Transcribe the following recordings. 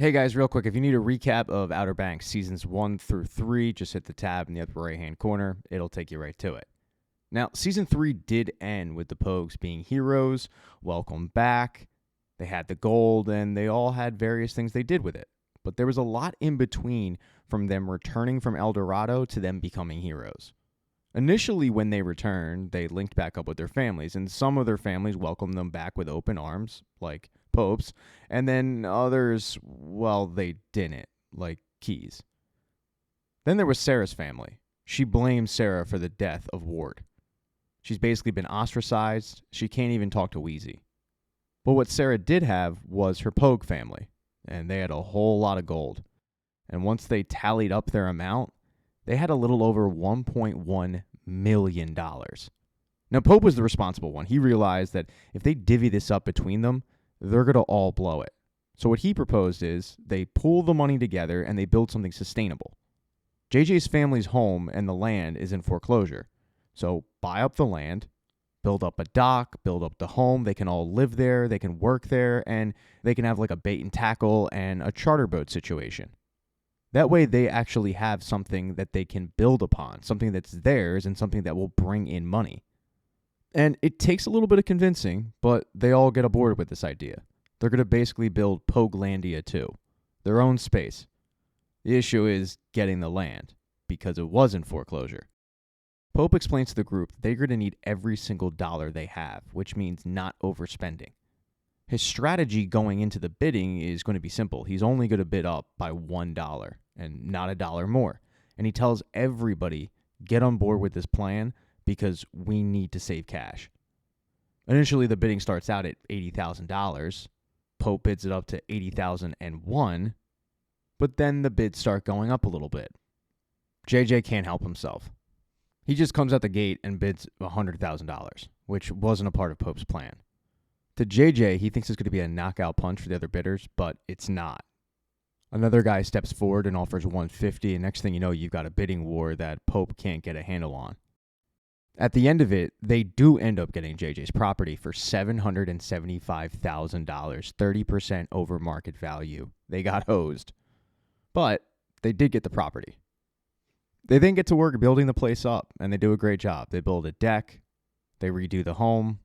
Hey guys, real quick, if you need a recap of Outer Banks seasons 1 through 3, just hit the tab in the upper right hand corner. It'll take you right to it. Now, season 3 did end with the Pogues being heroes, welcome back. They had the gold, and they all had various things they did with it. But there was a lot in between from them returning from El Dorado to them becoming heroes. Initially, when they returned, they linked back up with their families, and some of their families welcomed them back with open arms, like Pope's, and then others, well, they didn't, like Key's. Then there was Sarah's family. She blamed Sarah for the death of Ward. She's basically been ostracized. She can't even talk to Wheezy. But what Sarah did have was her Pogue family, and they had a whole lot of gold. And once they tallied up their amount, they had a little over $1.1 million. Now, Pope was the responsible one. He realized that if they divvy this up between them, they're going to all blow it. So what he proposed is they pool the money together and they build something sustainable. JJ's family's home and the land is in foreclosure. So buy up the land, build up a dock, build up the home. They can all live there, they can work there, and they can have like a bait and tackle and a charter boat situation. That way they actually have something that they can build upon, something that's theirs and something that will bring in money. And it takes a little bit of convincing, but they all get aboard with this idea. They're going to basically build Pogelandia 2, their own space. The issue is getting the land, because it was in foreclosure. Pope explains to the group that they're going to need every single dollar they have, which means not overspending. His strategy going into the bidding is going to be simple. He's only going to bid up by $1 and not a dollar more. And he tells everybody, get on board with this plan because we need to save cash. Initially, the bidding starts out at $80,000. Pope bids it up to $80,001, but then the bids start going up a little bit. JJ can't help himself. He just comes out the gate and bids $100,000, which wasn't a part of Pope's plan. To JJ, he thinks it's going to be a knockout punch for the other bidders, but it's not. Another guy steps forward and offers $150, and next thing you know, you've got a bidding war that Pope can't get a handle on. At the end of it, they do end up getting JJ's property for $775,000, 30% over market value. They got hosed. But they did get the property. They then get to work building the place up, and they do a great job. They build a deck. They redo the home.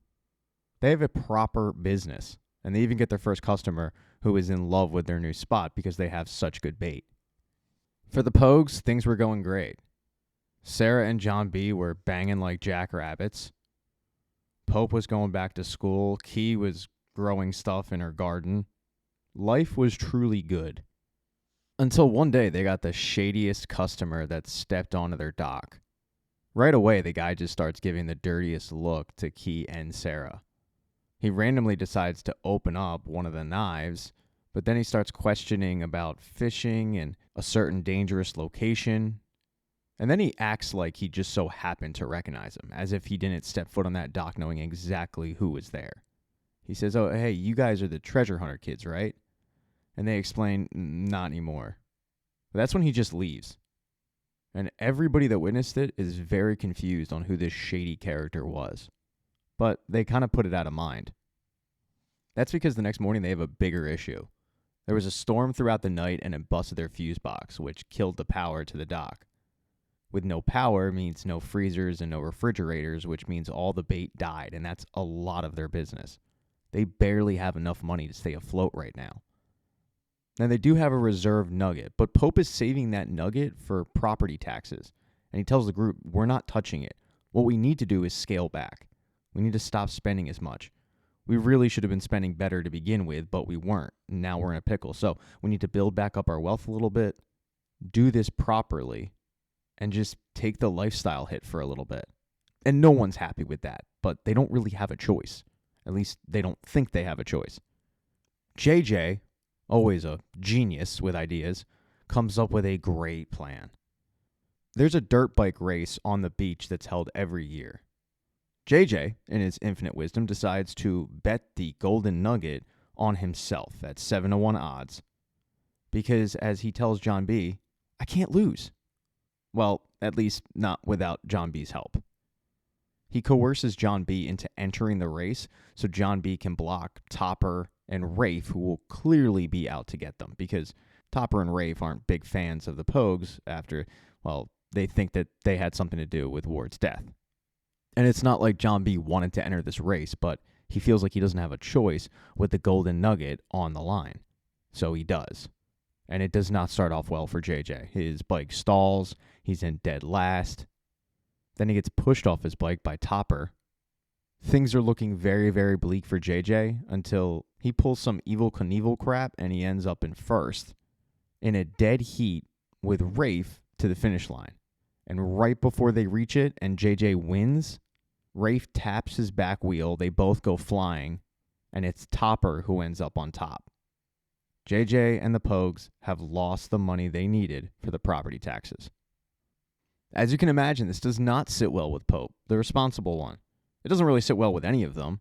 They have a proper business, and they even get their first customer who is in love with their new spot because they have such good bait. For the Pogues, things were going great. Sarah and John B. were banging like jackrabbits. Pope was going back to school. Key was growing stuff in her garden. Life was truly good. Until one day they got the shadiest customer that stepped onto their dock. Right away, the guy just starts giving the dirtiest look to Key and Sarah. He randomly decides to open up one of the knives, but then he starts questioning about fishing and a certain dangerous location. And then he acts like he just so happened to recognize him, as if he didn't step foot on that dock knowing exactly who was there. He says, "Oh, hey, you guys are the treasure hunter kids, right?" And they explain, "Not anymore." But that's when he just leaves. And everybody that witnessed it is very confused on who this shady character was. But they kind of put it out of mind. That's because the next morning they have a bigger issue. There was a storm throughout the night and it busted their fuse box, which killed the power to the dock. With no power means no freezers and no refrigerators, which means all the bait died, and that's a lot of their business. They barely have enough money to stay afloat right now. Now, they do have a reserve nugget, but Pope is saving that nugget for property taxes. And he tells the group, we're not touching it. What we need to do is scale back. We need to stop spending as much. We really should have been spending better to begin with, but we weren't. Now we're in a pickle. So we need to build back up our wealth a little bit, do this properly, and just take the lifestyle hit for a little bit. And no one's happy with that, but they don't really have a choice. At least they don't think they have a choice. JJ, always a genius with ideas, comes up with a great plan. There's a dirt bike race on the beach that's held every year. JJ, in his infinite wisdom, decides to bet the golden nugget on himself at 7-1 odds. Because, as he tells John B., I can't lose. Well, at least not without John B's help. He coerces John B into entering the race so John B can block Topper, and Rafe, who will clearly be out to get them because Topper and Rafe aren't big fans of the Pogues after, well, they think that they had something to do with Ward's death. And it's not like John B. wanted to enter this race, but he feels like he doesn't have a choice with the golden nugget on the line. So he does. And it does not start off well for JJ. His bike stalls. He's in dead last. Then he gets pushed off his bike by Topper. Things are looking very, very bleak for JJ until he pulls some Evel Knievel crap and he ends up in first in a dead heat with Rafe to the finish line. And right before they reach it and JJ wins, Rafe taps his back wheel. They both go flying, and it's Topper who ends up on top. JJ and the Pogues have lost the money they needed for the property taxes. As you can imagine, this does not sit well with Pope, the responsible one. It doesn't really sit well with any of them.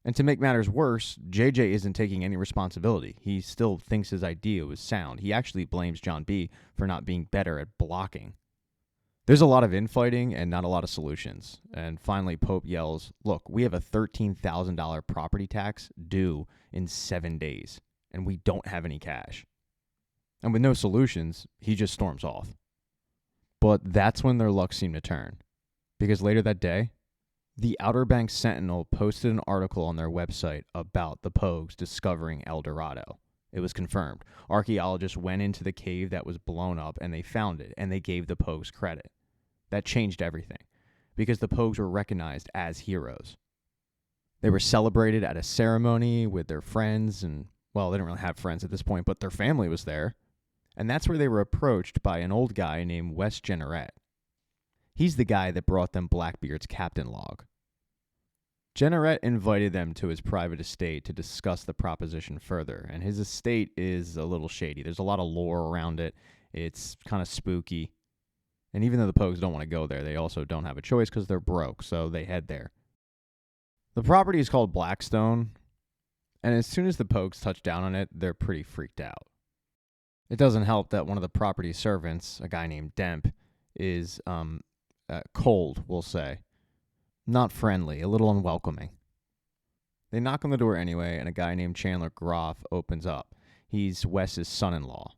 And to make matters worse, JJ isn't taking any responsibility. He still thinks his idea was sound. He actually blames John B. for not being better at blocking. There's a lot of infighting and not a lot of solutions. And finally, Pope yells, "Look, we have a $13,000 property tax due in 7 days, and we don't have any cash." And with no solutions, he just storms off. But that's when their luck seemed to turn. Because later that day, the Outerbanks Sentinel posted an article on their website about the Pogues discovering El Dorado. It was confirmed. Archaeologists went into the cave that was blown up and they found it, and they gave the Pogues credit. That changed everything, because the Pogues were recognized as heroes. They were celebrated at a ceremony with their friends, and, well, they didn't really have friends at this point, but their family was there. And that's where they were approached by an old guy named Wes Jenneret. He's the guy that brought them Blackbeard's captain log. Jenneret invited them to his private estate to discuss the proposition further, and his estate is a little shady. There's a lot of lore around it. It's kind of spooky. And even though the Pogues don't want to go there, they also don't have a choice because they're broke, so they head there. The property is called Blackstone, and as soon as the Pogues touch down on it, they're pretty freaked out. It doesn't help that one of the property servants, a guy named Demp, is cold, we'll say. Not friendly, a little unwelcoming. They knock on the door anyway, and a guy named Chandler Groff opens up. He's Wes's son-in-law.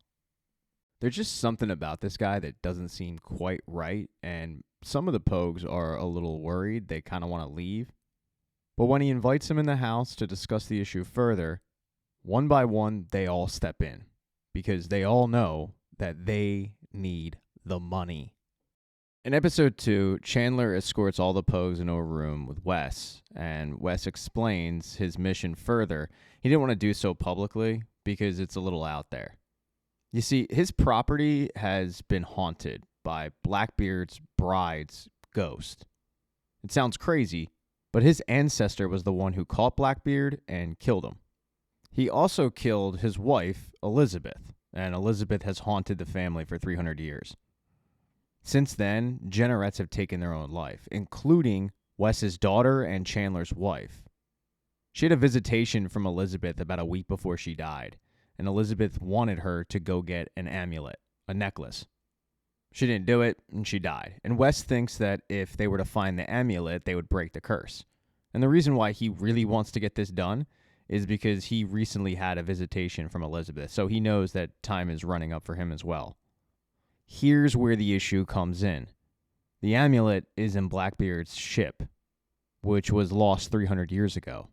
There's just something about this guy that doesn't seem quite right, and some of the Pogues are a little worried. They kind of want to leave. But when he invites them in the house to discuss the issue further, one by one, they all step in, because they all know that they need the money. In episode 2, Chandler escorts all the Pogues into a room with Wes, and Wes explains his mission further. He didn't want to do so publicly because it's a little out there. You see, his property has been haunted by Blackbeard's bride's ghost. It sounds crazy, but his ancestor was the one who caught Blackbeard and killed him. He also killed his wife, Elizabeth, and Elizabeth has haunted the family for 300 years. Since then, Jennerets have taken their own life, including Wes's daughter and Chandler's wife. She had a visitation from Elizabeth about a week before she died, and Elizabeth wanted her to go get an amulet, a necklace. She didn't do it, and she died. And Wes thinks that if they were to find the amulet, they would break the curse. And the reason why he really wants to get this done is because he recently had a visitation from Elizabeth, so he knows that time is running up for him as well. Here's where the issue comes in. The amulet is in Blackbeard's ship, which was lost 300 years ago.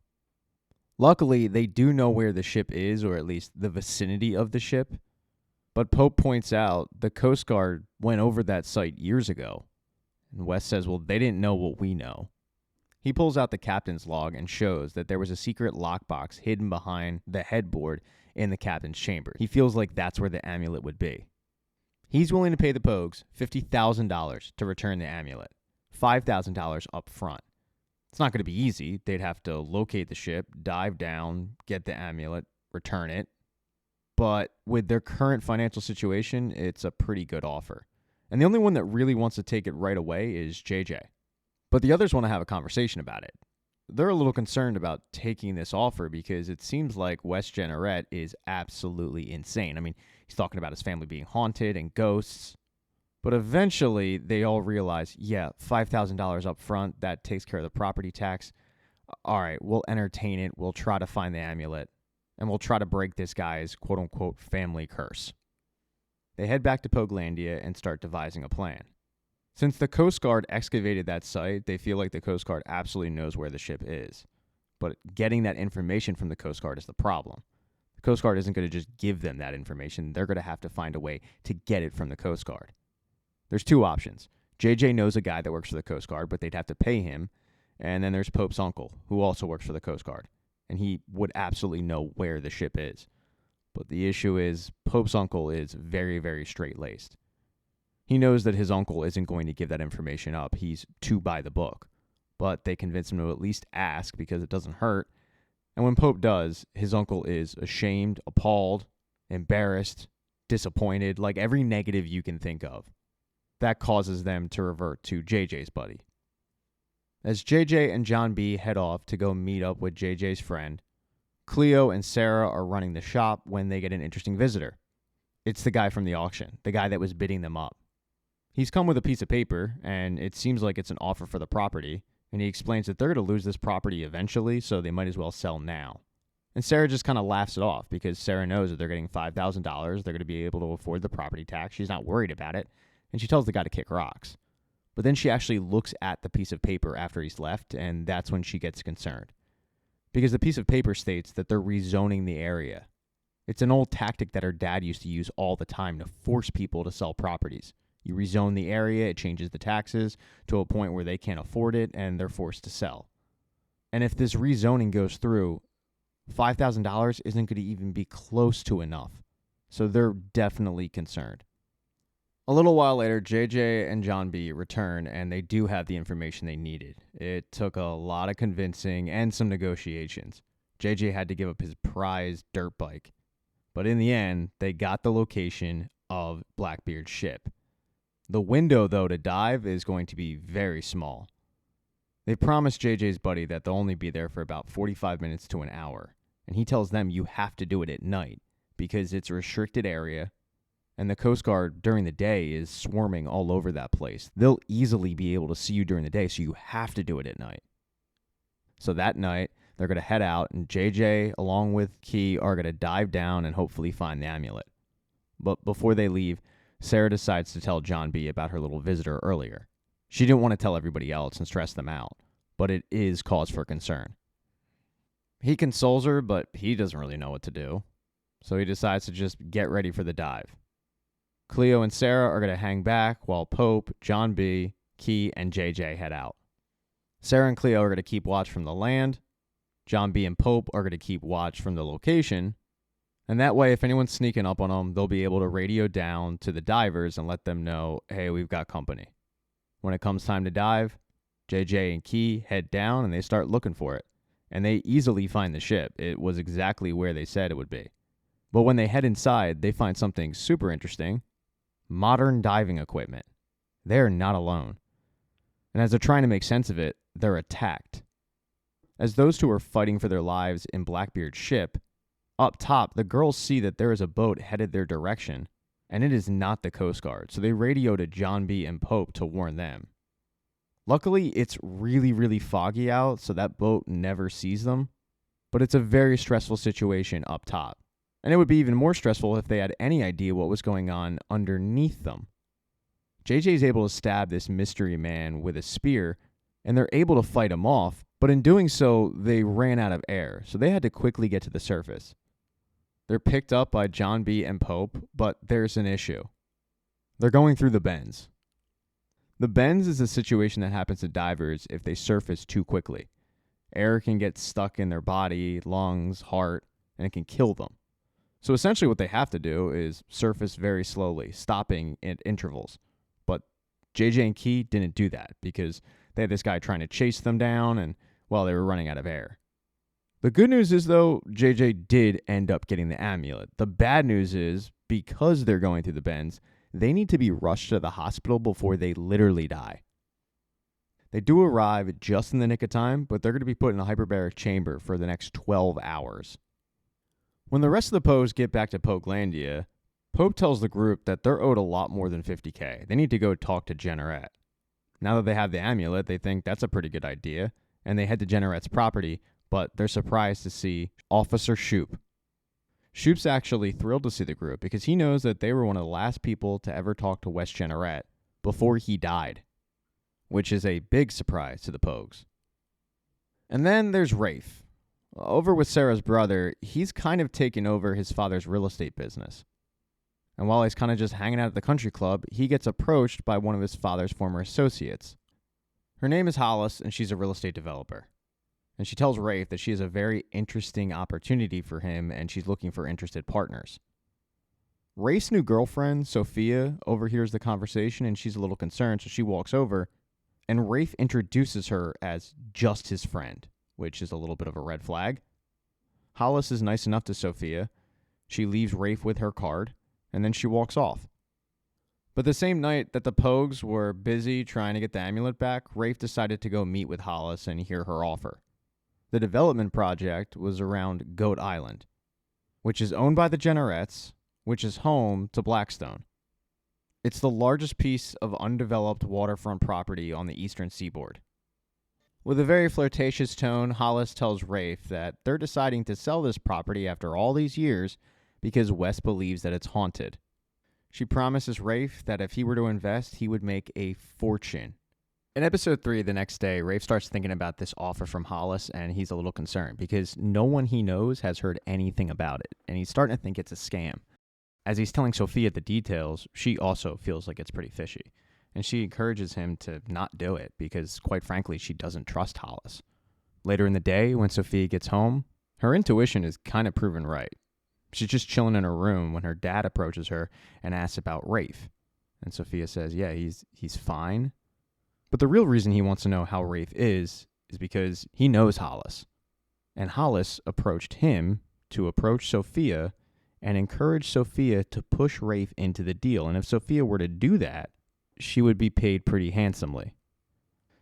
Luckily, they do know where the ship is, or at least the vicinity of the ship. But Pope points out the Coast Guard went over that site years ago. And Wes says, well, they didn't know what we know. He pulls out the captain's log and shows that there was a secret lockbox hidden behind the headboard in the captain's chamber. He feels like that's where the amulet would be. He's willing to pay the Pogues $50,000 to return the amulet, $5,000 up front. It's not going to be easy. They'd have to locate the ship, dive down, get the amulet, return it. But with their current financial situation, it's a pretty good offer. And the only one that really wants to take it right away is JJ. But the others want to have a conversation about it. They're a little concerned about taking this offer because it seems like Wes Jenneret is absolutely insane. I mean, he's talking about his family being haunted and ghosts. But eventually, they all realize, yeah, $5,000 up front, that takes care of the property tax. All right, we'll entertain it. We'll try to find the amulet. and will try to break this guy's quote-unquote family curse. They head back to Poglandia and start devising a plan. Since the Coast Guard excavated that site, they feel like the Coast Guard absolutely knows where the ship is. But getting that information from the Coast Guard is the problem. The Coast Guard isn't going to just give them that information. They're going to have to find a way to get it from the Coast Guard. There's two options. JJ knows a guy that works for the Coast Guard, but they'd have to pay him. And then there's Pope's uncle, who also works for the Coast Guard. And he would absolutely know where the ship is. But the issue is, Pope's uncle is very, very straight-laced. He knows that his uncle isn't going to give that information up. He's too by the book. But they convince him to at least ask because it doesn't hurt. And when Pope does, his uncle is ashamed, appalled, embarrassed, disappointed, like every negative you can think of. That causes them to revert to JJ's buddy. As JJ and John B head off to go meet up with JJ's friend, Cleo and Sarah are running the shop when they get an interesting visitor. It's the guy from the auction, the guy that was bidding them up. He's come with a piece of paper, and it seems like it's an offer for the property, and he explains that they're going to lose this property eventually, so they might as well sell now. And Sarah just kind of laughs it off because Sarah knows that they're getting $5,000. They're going to be able to afford the property tax. She's not worried about it, and she tells the guy to kick rocks. But then she actually looks at the piece of paper after he's left, and that's when she gets concerned. Because the piece of paper states that they're rezoning the area. It's an old tactic that her dad used to use all the time to force people to sell properties. You rezone the area, it changes the taxes to a point where they can't afford it, and they're forced to sell. And if this rezoning goes through, $5,000 isn't going to even be close to enough. So they're definitely concerned. A little while later, JJ and John B return, and they do have the information they needed. It took a lot of convincing and some negotiations. JJ had to give up his prized dirt bike. But in the end, they got the location of Blackbeard's ship. The window, though, to dive is going to be very small. They promised JJ's buddy that they'll only be there for about 45 minutes to an hour, and he tells them you have to do it at night because it's a restricted area, and the Coast Guard during the day is swarming all over that place. They'll easily be able to see you during the day, so you have to do it at night. So that night, they're going to head out, and JJ, along with Key, are going to dive down and hopefully find the amulet. But before they leave, Sarah decides to tell John B about her little visitor earlier. She didn't want to tell everybody else and stress them out, but it is cause for concern. He consoles her, but he doesn't really know what to do, so he decides to just get ready for the dive. Cleo and Sarah are going to hang back while Pope, John B, Key, and JJ head out. Sarah and Cleo are going to keep watch from the land. John B and Pope are going to keep watch from the location. And that way, if anyone's sneaking up on them, they'll be able to radio down to the divers and let them know, hey, we've got company. When it comes time to dive, JJ and Key head down and they start looking for it. And they easily find the ship. It was exactly where they said it would be. But when they head inside, they find something super interesting. Modern diving equipment. They're not alone. And as they're trying to make sense of it, they're attacked. As those two are fighting for their lives in Blackbeard's ship, up top, the girls see that there is a boat headed their direction, and it is not the Coast Guard, so they radio to John B and Pope to warn them. Luckily, it's really, really foggy out, so that boat never sees them, but it's a very stressful situation up top. And it would be even more stressful if they had any idea what was going on underneath them. JJ is able to stab this mystery man with a spear, and they're able to fight him off, but in doing so, they ran out of air, so they had to quickly get to the surface. They're picked up by John B and Pope, but there's an issue. They're going through the bends. The bends is a situation that happens to divers if they surface too quickly. Air can get stuck in their body, lungs, heart, and it can kill them. So essentially what they have to do is surface very slowly, stopping at intervals. But JJ and Key didn't do that because they had this guy trying to chase them down and, well, they were running out of air. The good news is, though, JJ did end up getting the amulet. The bad news is, because they're going through the bends, they need to be rushed to the hospital before they literally die. They do arrive just in the nick of time, but they're going to be put in a hyperbaric chamber for the next 12 hours. When the rest of the Poes get back to Poglandia, Pope tells the group that they're owed a lot more than $50,000. They need to go talk to Jenneret. Now that they have the amulet, they think that's a pretty good idea, and they head to Jenneret's property, but they're surprised to see Officer Shoop. Shoop's actually thrilled to see the group because he knows that they were one of the last people to ever talk to Wes Jenneret before he died, which is a big surprise to the Pogues. And then there's Rafe. Over with Sarah's brother, he's kind of taken over his father's real estate business. And while he's kind of just hanging out at the country club, he gets approached by one of his father's former associates. Her name is Hollis, and she's a real estate developer. And she tells Rafe that she has a very interesting opportunity for him, and she's looking for interested partners. Rafe's new girlfriend, Sophia, overhears the conversation, and she's a little concerned, so she walks over, and Rafe introduces her as just his friend, which is a little bit of a red flag. Hollis is nice enough to Sophia. She leaves Rafe with her card, and then she walks off. But the same night that the Pogues were busy trying to get the amulet back, Rafe decided to go meet with Hollis and hear her offer. The development project was around Goat Island, which is owned by the Jennerets, which is home to Blackstone. It's the largest piece of undeveloped waterfront property on the eastern seaboard. With a very flirtatious tone, Hollis tells Rafe that they're deciding to sell this property after all these years because Wes believes that it's haunted. She promises Rafe that if he were to invest, he would make a fortune. In episode 3, the next day, Rafe starts thinking about this offer from Hollis, and he's a little concerned because no one he knows has heard anything about it, and he's starting to think it's a scam. As he's telling Sophia the details, she also feels like it's pretty fishy, and she encourages him to not do it because, quite frankly, she doesn't trust Hollis. Later in the day, when Sophia gets home, her intuition is kind of proven right. She's just chilling in her room when her dad approaches her and asks about Rafe, and Sophia says, yeah, he's fine. But the real reason he wants to know how Rafe is because he knows Hollis. And Hollis approached him to approach Sophia and encourage Sophia to push Rafe into the deal. And if Sophia were to do that, she would be paid pretty handsomely.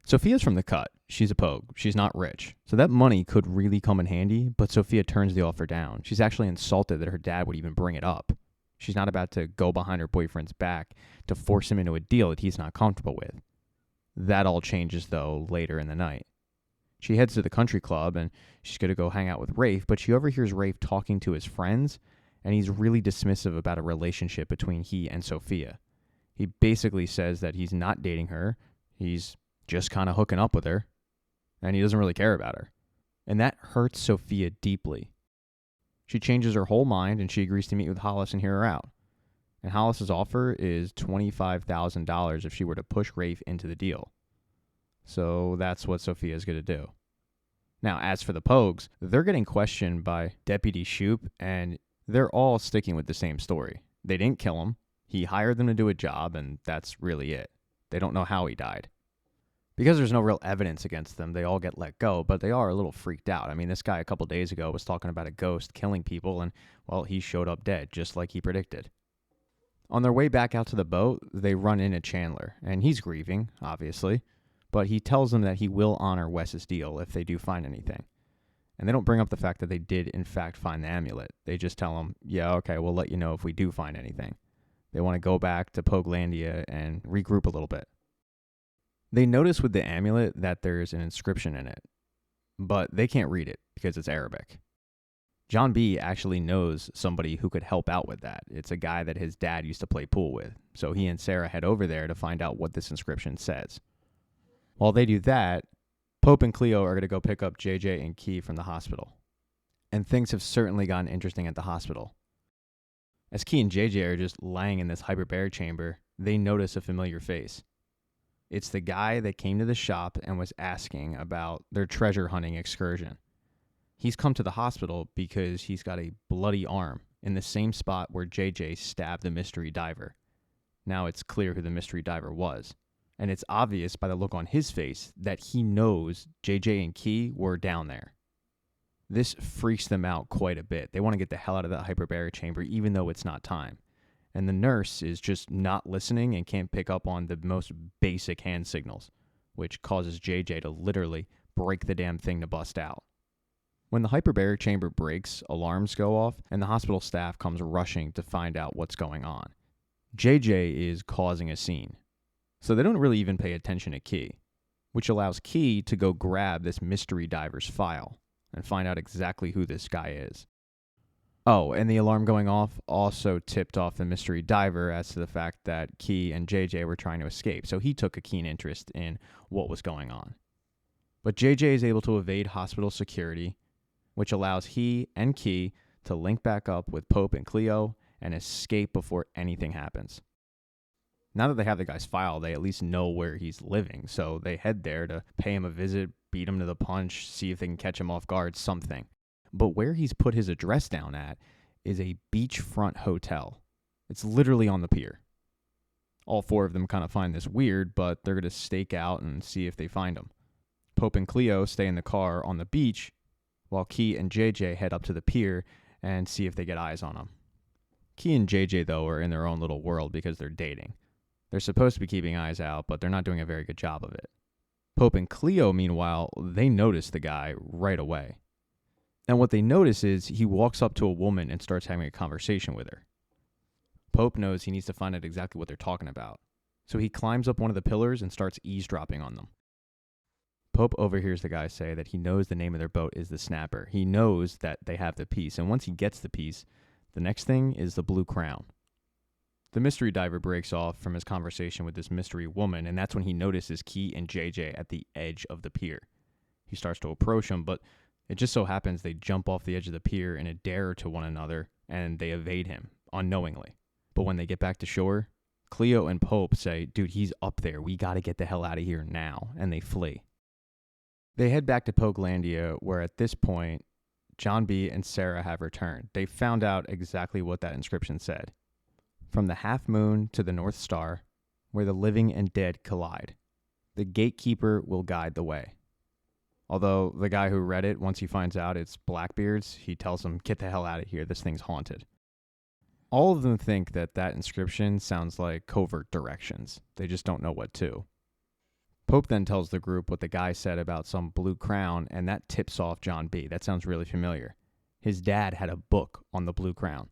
Sophia's from the cut. She's a Pogue. She's not rich. So that money could really come in handy, but Sophia turns the offer down. She's actually insulted that her dad would even bring it up. She's not about to go behind her boyfriend's back to force him into a deal that he's not comfortable with. That all changes, though, later in the night. She heads to the country club, and she's going to go hang out with Rafe, but she overhears Rafe talking to his friends, and he's really dismissive about a relationship between he and Sophia. He basically says that he's not dating her, he's just kind of hooking up with her, and he doesn't really care about her. And that hurts Sophia deeply. She changes her whole mind, and she agrees to meet with Hollis and hear her out. And Hollis's offer is $25,000 if she were to push Rafe into the deal. So that's what Sophia's going to do. Now, as for the Pogues, they're getting questioned by Deputy Shoop, and they're all sticking with the same story. They didn't kill him. He hired them to do a job, and that's really it. They don't know how he died. Because there's no real evidence against them, they all get let go, but they are a little freaked out. I mean, this guy a couple days ago was talking about a ghost killing people, and, well, he showed up dead, just like he predicted. On their way back out to the boat, they run into Chandler, and he's grieving, obviously, but he tells them that he will honor Wes's deal if they do find anything. And they don't bring up the fact that they did, in fact, find the amulet. They just tell him, yeah, okay, we'll let you know if we do find anything. They want to go back to Pogelandia and regroup a little bit. They notice with the amulet that there's an inscription in it, but they can't read it because it's Arabic. John B. actually knows somebody who could help out with that. It's a guy that his dad used to play pool with, so he and Sarah head over there to find out what this inscription says. While they do that, Pope and Cleo are going to go pick up JJ and Key from the hospital. And things have certainly gotten interesting at the hospital. As Key and JJ are just lying in this hyperbaric chamber, they notice a familiar face. It's the guy that came to the shop and was asking about their treasure hunting excursion. He's come to the hospital because he's got a bloody arm in the same spot where JJ stabbed the mystery diver. Now it's clear who the mystery diver was. And it's obvious by the look on his face that he knows JJ and Key were down there. This freaks them out quite a bit. They want to get the hell out of that hyperbaric chamber even though it's not time. And the nurse is just not listening and can't pick up on the most basic hand signals, which causes JJ to literally break the damn thing to bust out. When the hyperbaric chamber breaks, alarms go off, and the hospital staff comes rushing to find out what's going on. JJ is causing a scene, so they don't really even pay attention to Key, which allows Key to go grab this mystery diver's file and find out exactly who this guy is. Oh, and the alarm going off also tipped off the mystery diver as to the fact that Key and JJ were trying to escape, so he took a keen interest in what was going on. But JJ is able to evade hospital security, which allows he and Key to link back up with Pope and Cleo and escape before anything happens. Now that they have the guy's file, they at least know where he's living, so they head there to pay him a visit, beat him to the punch, see if they can catch him off guard, something. But where he's put his address down at is a beachfront hotel. It's literally on the pier. All four of them kind of find this weird, but they're going to stake out and see if they find him. Pope and Cleo stay in the car on the beach, while Key and JJ head up to the pier and see if they get eyes on him. Key and JJ, though, are in their own little world because they're dating. They're supposed to be keeping eyes out, but they're not doing a very good job of it. Pope and Cleo, meanwhile, they notice the guy right away. And what they notice is he walks up to a woman and starts having a conversation with her. Pope knows he needs to find out exactly what they're talking about, so he climbs up one of the pillars and starts eavesdropping on them. Pope overhears the guy say that he knows the name of their boat is the Snapper. He knows that they have the piece, and once he gets the piece, the next thing is the Blue Crown. The mystery diver breaks off from his conversation with this mystery woman, and that's when he notices Key and JJ at the edge of the pier. He starts to approach them, but it just so happens they jump off the edge of the pier in a dare to one another, and they evade him, unknowingly. But when they get back to shore, Cleo and Pope say, "Dude, he's up there. We gotta get the hell out of here now," and they flee. They head back to Pokelandia, where at this point, John B. and Sarah have returned. They found out exactly what that inscription said. From the half moon to the North Star, where the living and dead collide, the gatekeeper will guide the way. Although the guy who read it, once he finds out it's Blackbeard's, he tells him, "Get the hell out of here, this thing's haunted." All of them think that that inscription sounds like covert directions. They just don't know what to. Pope then tells the group what the guy said about some blue crown, and that tips off John B. That sounds really familiar. His dad had a book on the blue crown.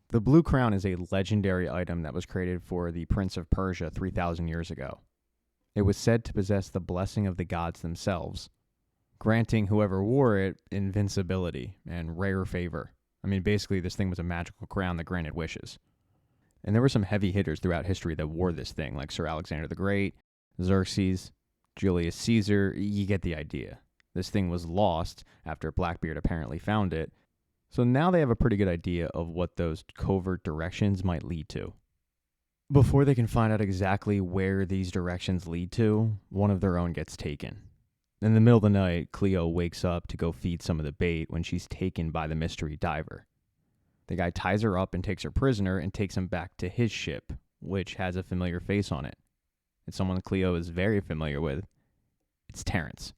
The blue crown is a legendary item that was created for the Prince of Persia 3,000 years ago. It was said to possess the blessing of the gods themselves, granting whoever wore it invincibility and rare favor. I mean, basically, this thing was a magical crown that granted wishes. And there were some heavy hitters throughout history that wore this thing, like Sir Alexander the Great, Xerxes, Julius Caesar. You get the idea. This thing was lost after Blackbeard apparently found it, so now they have a pretty good idea of what those covert directions might lead to. Before they can find out exactly where these directions lead to, one of their own gets taken. In the middle of the night, Cleo wakes up to go feed some of the bait when she's taken by the mystery diver. The guy ties her up and takes her prisoner and takes him back to his ship, which has a familiar face on it. It's someone Cleo is very familiar with. It's Terrence.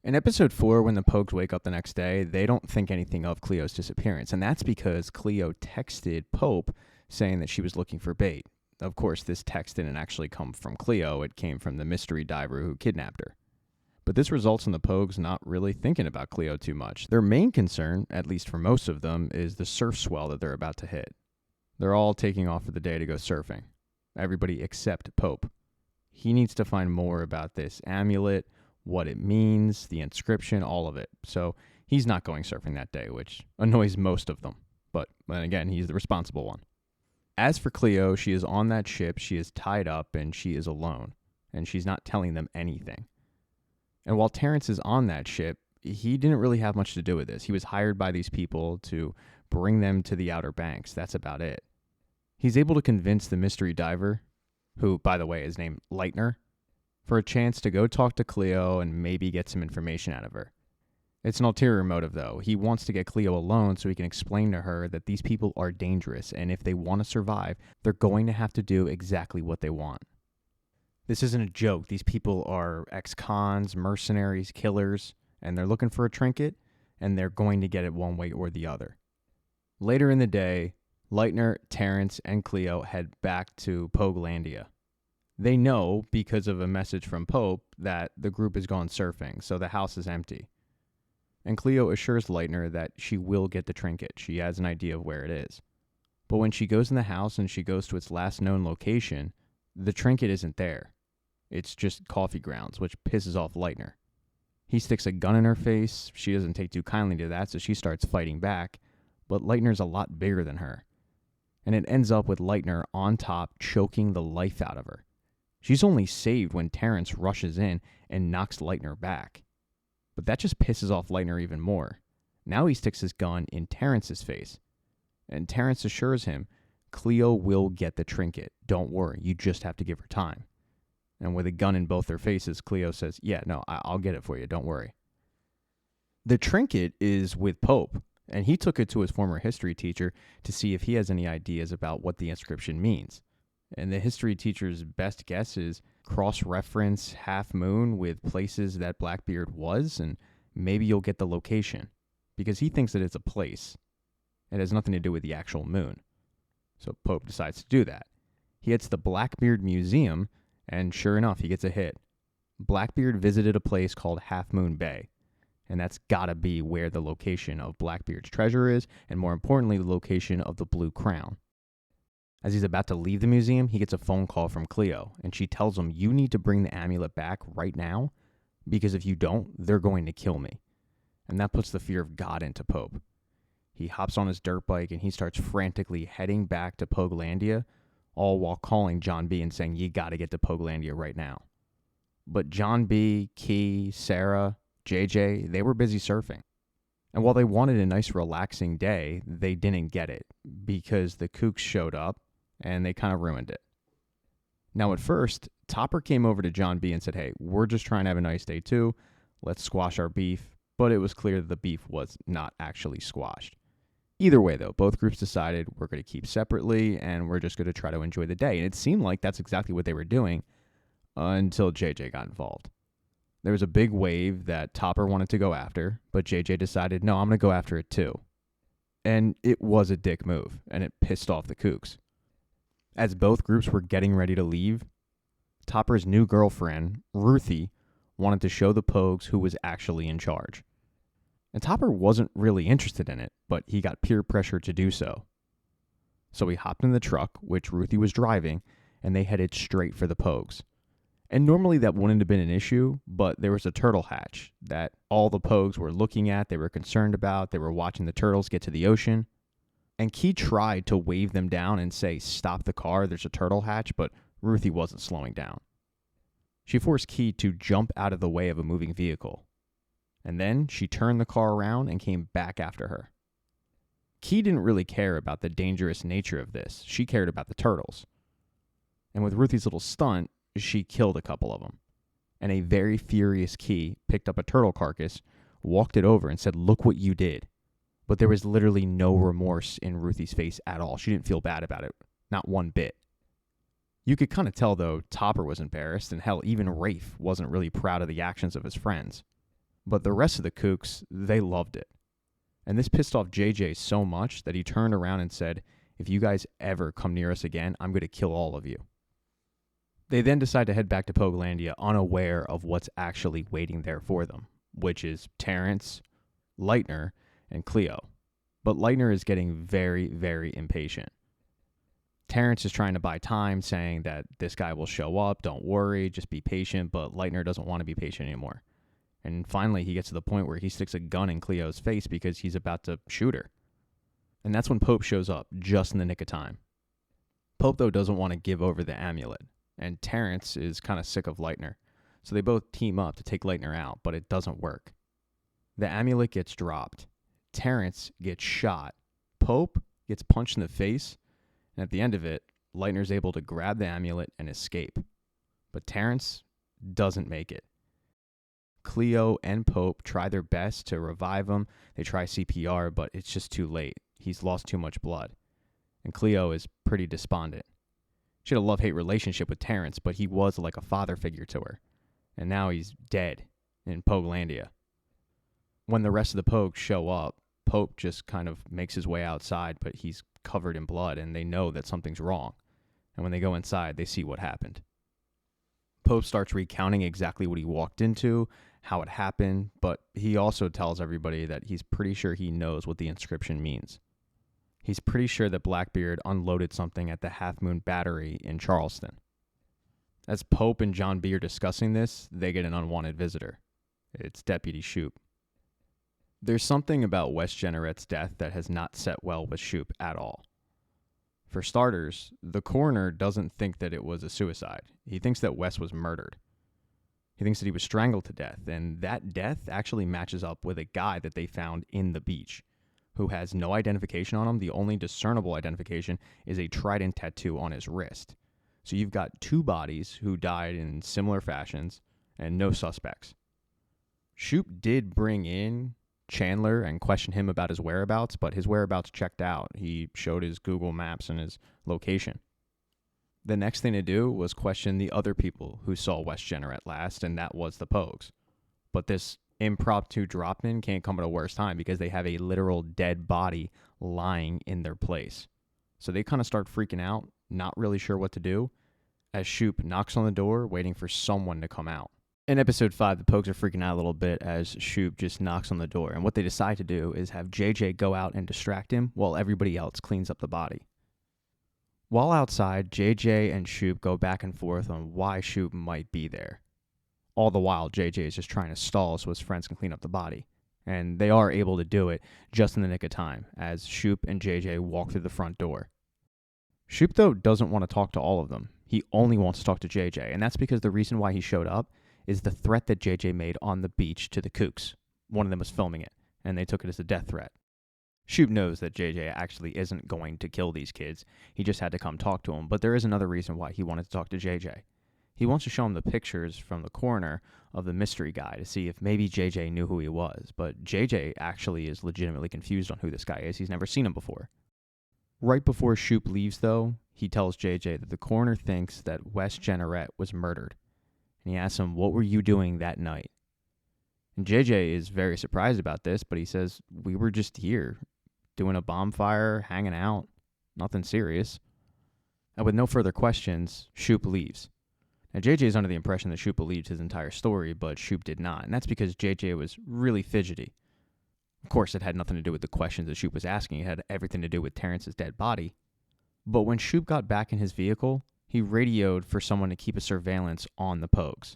In episode 4, when the Pogues wake up the next day, they don't think anything of Cleo's disappearance, and that's because Cleo texted Pope saying that she was looking for bait. Of course, this text didn't actually come from Cleo. It came from the mystery diver who kidnapped her. But this results in the Pogues not really thinking about Cleo too much. Their main concern, at least for most of them, is the surf swell that they're about to hit. They're all taking off for the day to go surfing. Everybody except Pope. He needs to find more about this amulet, what it means, the inscription, all of it. So he's not going surfing that day, which annoys most of them. But then again, he's the responsible one. As for Cleo, she is on that ship, she is tied up, and she is alone. And she's not telling them anything. And while Terrence is on that ship, he didn't really have much to do with this. He was hired by these people to bring them to the Outer Banks. That's about it. He's able to convince the mystery diver, who, by the way, is named Leitner, for a chance to go talk to Cleo and maybe get some information out of her. It's an ulterior motive, though. He wants to get Cleo alone so he can explain to her that these people are dangerous, and if they want to survive, they're going to have to do exactly what they want. This isn't a joke. These people are ex-cons, mercenaries, killers, and they're looking for a trinket, and they're going to get it one way or the other. Later in the day, Leitner, Terrence, and Cleo head back to Pogelandia. They know, because of a message from Pope, that the group has gone surfing, so the house is empty. And Cleo assures Leitner that she will get the trinket. She has an idea of where it is. But when she goes in the house and she goes to its last known location, the trinket isn't there. It's just coffee grounds, which pisses off Leitner. He sticks a gun in her face. She doesn't take too kindly to that, so she starts fighting back. but Leitner's a lot bigger than her. And it ends up with Leitner on top, choking the life out of her. She's only saved when Terrence rushes in and knocks Leitner back. But that just pisses off Leitner even more. Now he sticks his gun in Terrence's face. And Terrence assures him, Cleo will get the trinket. Don't worry, you just have to give her time. And with a gun in both their faces, Cleo says, yeah, no, I'll get it for you, don't worry. The trinket is with Pope, and he took it to his former history teacher to see if he has any ideas about what the inscription means. And the history teacher's best guess is cross-reference Half Moon with places that Blackbeard was, and maybe you'll get the location, because he thinks that it's a place. It has nothing to do with the actual moon. So Pope decides to do that. He hits the Blackbeard Museum, and sure enough, he gets a hit. Blackbeard visited a place called Half Moon Bay, and that's gotta be where the location of Blackbeard's treasure is, and more importantly, the location of the Blue Crown. As he's about to leave the museum, he gets a phone call from Cleo, and she tells him, you need to bring the amulet back right now, because if you don't, they're going to kill me. And that puts the fear of God into Pope. He hops on his dirt bike, and he starts frantically heading back to Pogelandia, all while calling John B. and saying, you gotta get to Pogelandia right now. But John B., Key, Sarah, JJ, they were busy surfing. And while they wanted a nice relaxing day, they didn't get it, because the kooks showed up, and they kind of ruined it. Now, at first, Topper came over to John B. and said, hey, we're just trying to have a nice day too. Let's squash our beef. But it was clear that the beef was not actually squashed. Either way, though, both groups decided we're going to keep separately, and we're just going to try to enjoy the day. And it seemed like that's exactly what they were doing until JJ got involved. There was a big wave that Topper wanted to go after, but JJ decided, no, I'm going to go after it too. And it was a dick move, and it pissed off the kooks. As both groups were getting ready to leave, Topper's new girlfriend, Ruthie, wanted to show the Pogues who was actually in charge. And Topper wasn't really interested in it, but he got peer pressure to do so. So he hopped in the truck, which Ruthie was driving, and they headed straight for the Pogues. And normally that wouldn't have been an issue, but there was a turtle hatch that all the Pogues were looking at, they were concerned about, they were watching the turtles get to the ocean. And Key tried to wave them down and say, stop the car, there's a turtle hatch, but Ruthie wasn't slowing down. She forced Key to jump out of the way of a moving vehicle. And then she turned the car around and came back after her. Key didn't really care about the dangerous nature of this. She cared about the turtles. And with Ruthie's little stunt, she killed a couple of them. And a very furious Key picked up a turtle carcass, walked it over, and said, look what you did. But there was literally no remorse in Ruthie's face at all. She didn't feel bad about it. Not one bit. You could kind of tell, though, Topper was embarrassed, and hell, even Rafe wasn't really proud of the actions of his friends. But the rest of the kooks, they loved it. And this pissed off JJ so much that he turned around and said, if you guys ever come near us again, I'm going to kill all of you. They then decide to head back to Pogelandia unaware of what's actually waiting there for them, which is Terrence, Leitner, and Cleo. But Leitner is getting very, very impatient. Terrence is trying to buy time, saying that this guy will show up, don't worry, just be patient, but Leitner doesn't want to be patient anymore. And finally, he gets to the point where he sticks a gun in Cleo's face because he's about to shoot her. And that's when Pope shows up, just in the nick of time. Pope, though, doesn't want to give over the amulet, and Terrence is kind of sick of Leitner. So they both team up to take Leitner out, but it doesn't work. The amulet gets dropped. Terrence gets shot. Pope gets punched in the face, and at the end of it, Leitner's able to grab the amulet and escape. But Terrence doesn't make it. Cleo and Pope try their best to revive him. They try CPR, but it's just too late. He's lost too much blood. And Cleo is pretty despondent. She had a love-hate relationship with Terrence, but he was like a father figure to her. And now he's dead in Pogelandia. When the rest of the Pogues show up, Pope just kind of makes his way outside, but he's covered in blood, and they know that something's wrong. And when they go inside, they see what happened. Pope starts recounting exactly what he walked into, how it happened, but he also tells everybody that he's pretty sure he knows what the inscription means. He's pretty sure that Blackbeard unloaded something at the Half Moon Battery in Charleston. As Pope and John B. are discussing this, they get an unwanted visitor. It's Deputy Shoop. There's something about Wes Jenneret's death that has not set well with Shoop at all. For starters, the coroner doesn't think that it was a suicide. He thinks that Wes was murdered. He thinks that he was strangled to death, and that death actually matches up with a guy that they found in the beach who has no identification on him. The only discernible identification is a trident tattoo on his wrist. So you've got two bodies who died in similar fashions and no suspects. Shoop did bring in Chandler and question him about his whereabouts, but his whereabouts checked out. He showed his Google Maps and his location. The next thing to do was question the other people who saw Wes Jenneret last, and that was the Pogues. But this impromptu drop-in can't come at a worse time because they have a literal dead body lying in their place. So they kind of start freaking out, not really sure what to do, as Shoop knocks on the door, waiting for someone to come out. In episode 5, the Pogues are freaking out a little bit as Shoop just knocks on the door, and what they decide to do is have JJ go out and distract him while everybody else cleans up the body. While outside, JJ and Shoop go back and forth on why Shoop might be there. All the while, JJ is just trying to stall so his friends can clean up the body. And they are able to do it just in the nick of time as Shoop and JJ walk through the front door. Shoop, though, doesn't want to talk to all of them. He only wants to talk to JJ, and that's because the reason why he showed up is the threat that JJ made on the beach to the kooks. One of them was filming it, and they took it as a death threat. Shoop knows that JJ actually isn't going to kill these kids. He just had to come talk to him, but there is another reason why he wanted to talk to JJ. He wants to show him the pictures from the coroner of the mystery guy to see if maybe JJ knew who he was, but JJ actually is legitimately confused on who this guy is. He's never seen him before. Right before Shoop leaves, though, he tells JJ that the coroner thinks that Wes Jenneret was murdered. And he asks him, "What were you doing that night?" And JJ is very surprised about this, but he says, "We were just here, doing a bonfire, hanging out, nothing serious." And with no further questions, Shoop leaves. Now, JJ is under the impression that Shoop believed his entire story, but Shoop did not, and that's because JJ was really fidgety. Of course, it had nothing to do with the questions that Shoop was asking. It had everything to do with Terrence's dead body. But when Shoop got back in his vehicle, he radioed for someone to keep a surveillance on the Pogues.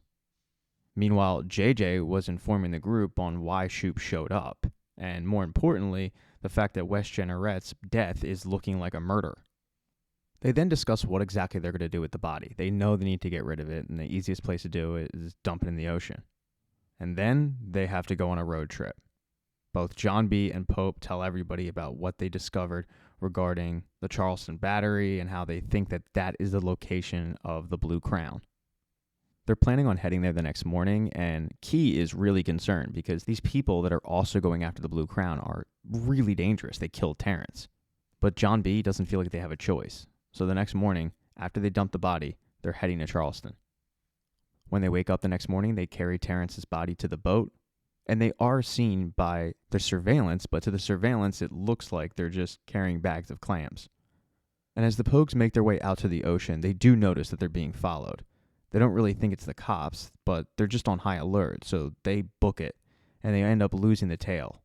Meanwhile, JJ was informing the group on why Shoop showed up, and more importantly, the fact that Wes Jenneret's death is looking like a murder. They then discuss what exactly they're going to do with the body. They know they need to get rid of it, and the easiest place to do it is dump it in the ocean. And then they have to go on a road trip. Both John B. and Pope tell everybody about what they discovered regarding the Charleston Battery and how they think that that is the location of the Blue Crown. They're planning on heading there the next morning, and Key is really concerned because these people that are also going after the Blue Crown are really dangerous. They killed Terrence. But John B. doesn't feel like they have a choice. So the next morning, after they dump the body, they're heading to Charleston. When they wake up the next morning, they carry Terrence's body to the boat, and they are seen by the surveillance, but to the surveillance, it looks like they're just carrying bags of clams. And as the Pogues make their way out to the ocean, they do notice that they're being followed. They don't really think it's the cops, but they're just on high alert, so they book it, and they end up losing the tail.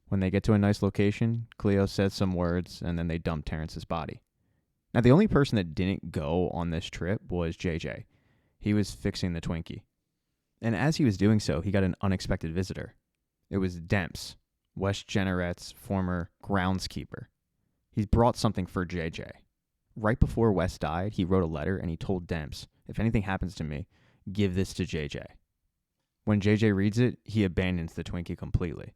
When they get to a nice location, Cleo says some words, and then they dump Terrence's body. Now, the only person that didn't go on this trip was JJ. He was fixing the Twinkie. And as he was doing so, he got an unexpected visitor. It was Demps, Wes Jenneret's former groundskeeper. He brought something for JJ. Right before Wes died, he wrote a letter and he told Demps, "If anything happens to me, give this to JJ." When JJ reads it, he abandons the Twinkie completely.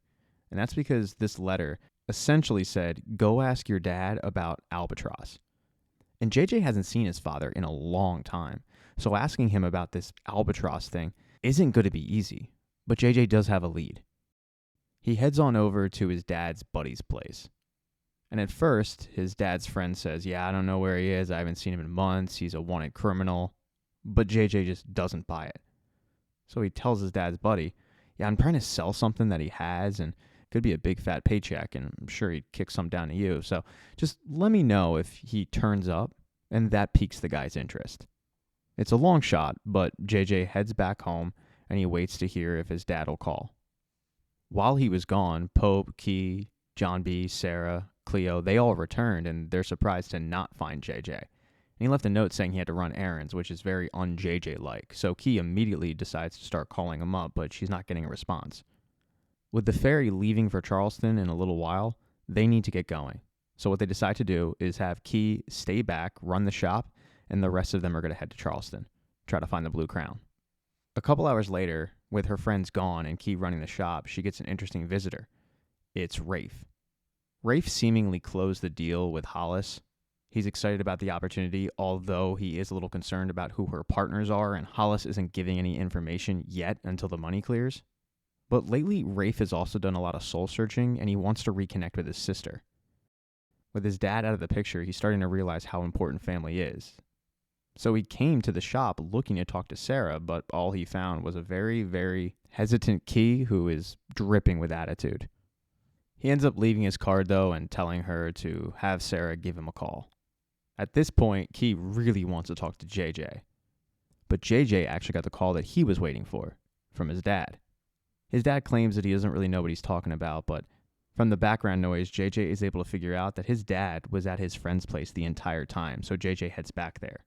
And that's because this letter essentially said, "Go ask your dad about Albatross." And JJ hasn't seen his father in a long time, so asking him about this Albatross thing isn't going to be easy, but JJ does have a lead. He heads on over to his dad's buddy's place. And at first, his dad's friend says, "Yeah, I don't know where he is. I haven't seen him in months. He's a wanted criminal." But JJ just doesn't buy it. So he tells his dad's buddy, "Yeah, I'm trying to sell something that he has, and it could be a big fat paycheck, and I'm sure he'd kick some down to you. So just let me know if he turns up," and that piques the guy's interest. It's a long shot, but JJ heads back home, and he waits to hear if his dad will call. While he was gone, Pope, Key, John B., Sarah, Cleo, they all returned, and they're surprised to not find JJ. And he left a note saying he had to run errands, which is very un-JJ-like. So Key immediately decides to start calling him up, but she's not getting a response. With the ferry leaving for Charleston in a little while, they need to get going. So what they decide to do is have Key stay back, run the shop, and the rest of them are going to head to Charleston, try to find the Blue Crown. A couple hours later, with her friends gone and Key running the shop, she gets an interesting visitor. It's Rafe. Rafe seemingly closed the deal with Hollis. He's excited about the opportunity, although he is a little concerned about who her partners are, and Hollis isn't giving any information yet until the money clears. But lately, Rafe has also done a lot of soul searching, and he wants to reconnect with his sister. With his dad out of the picture, he's starting to realize how important family is. So he came to the shop looking to talk to Sarah, but all he found was a very, very hesitant Key who is dripping with attitude. He ends up leaving his card, though, and telling her to have Sarah give him a call. At this point, Key really wants to talk to JJ. But JJ actually got the call that he was waiting for, from his dad. His dad claims that he doesn't really know what he's talking about, but from the background noise, JJ is able to figure out that his dad was at his friend's place the entire time, so JJ heads back there.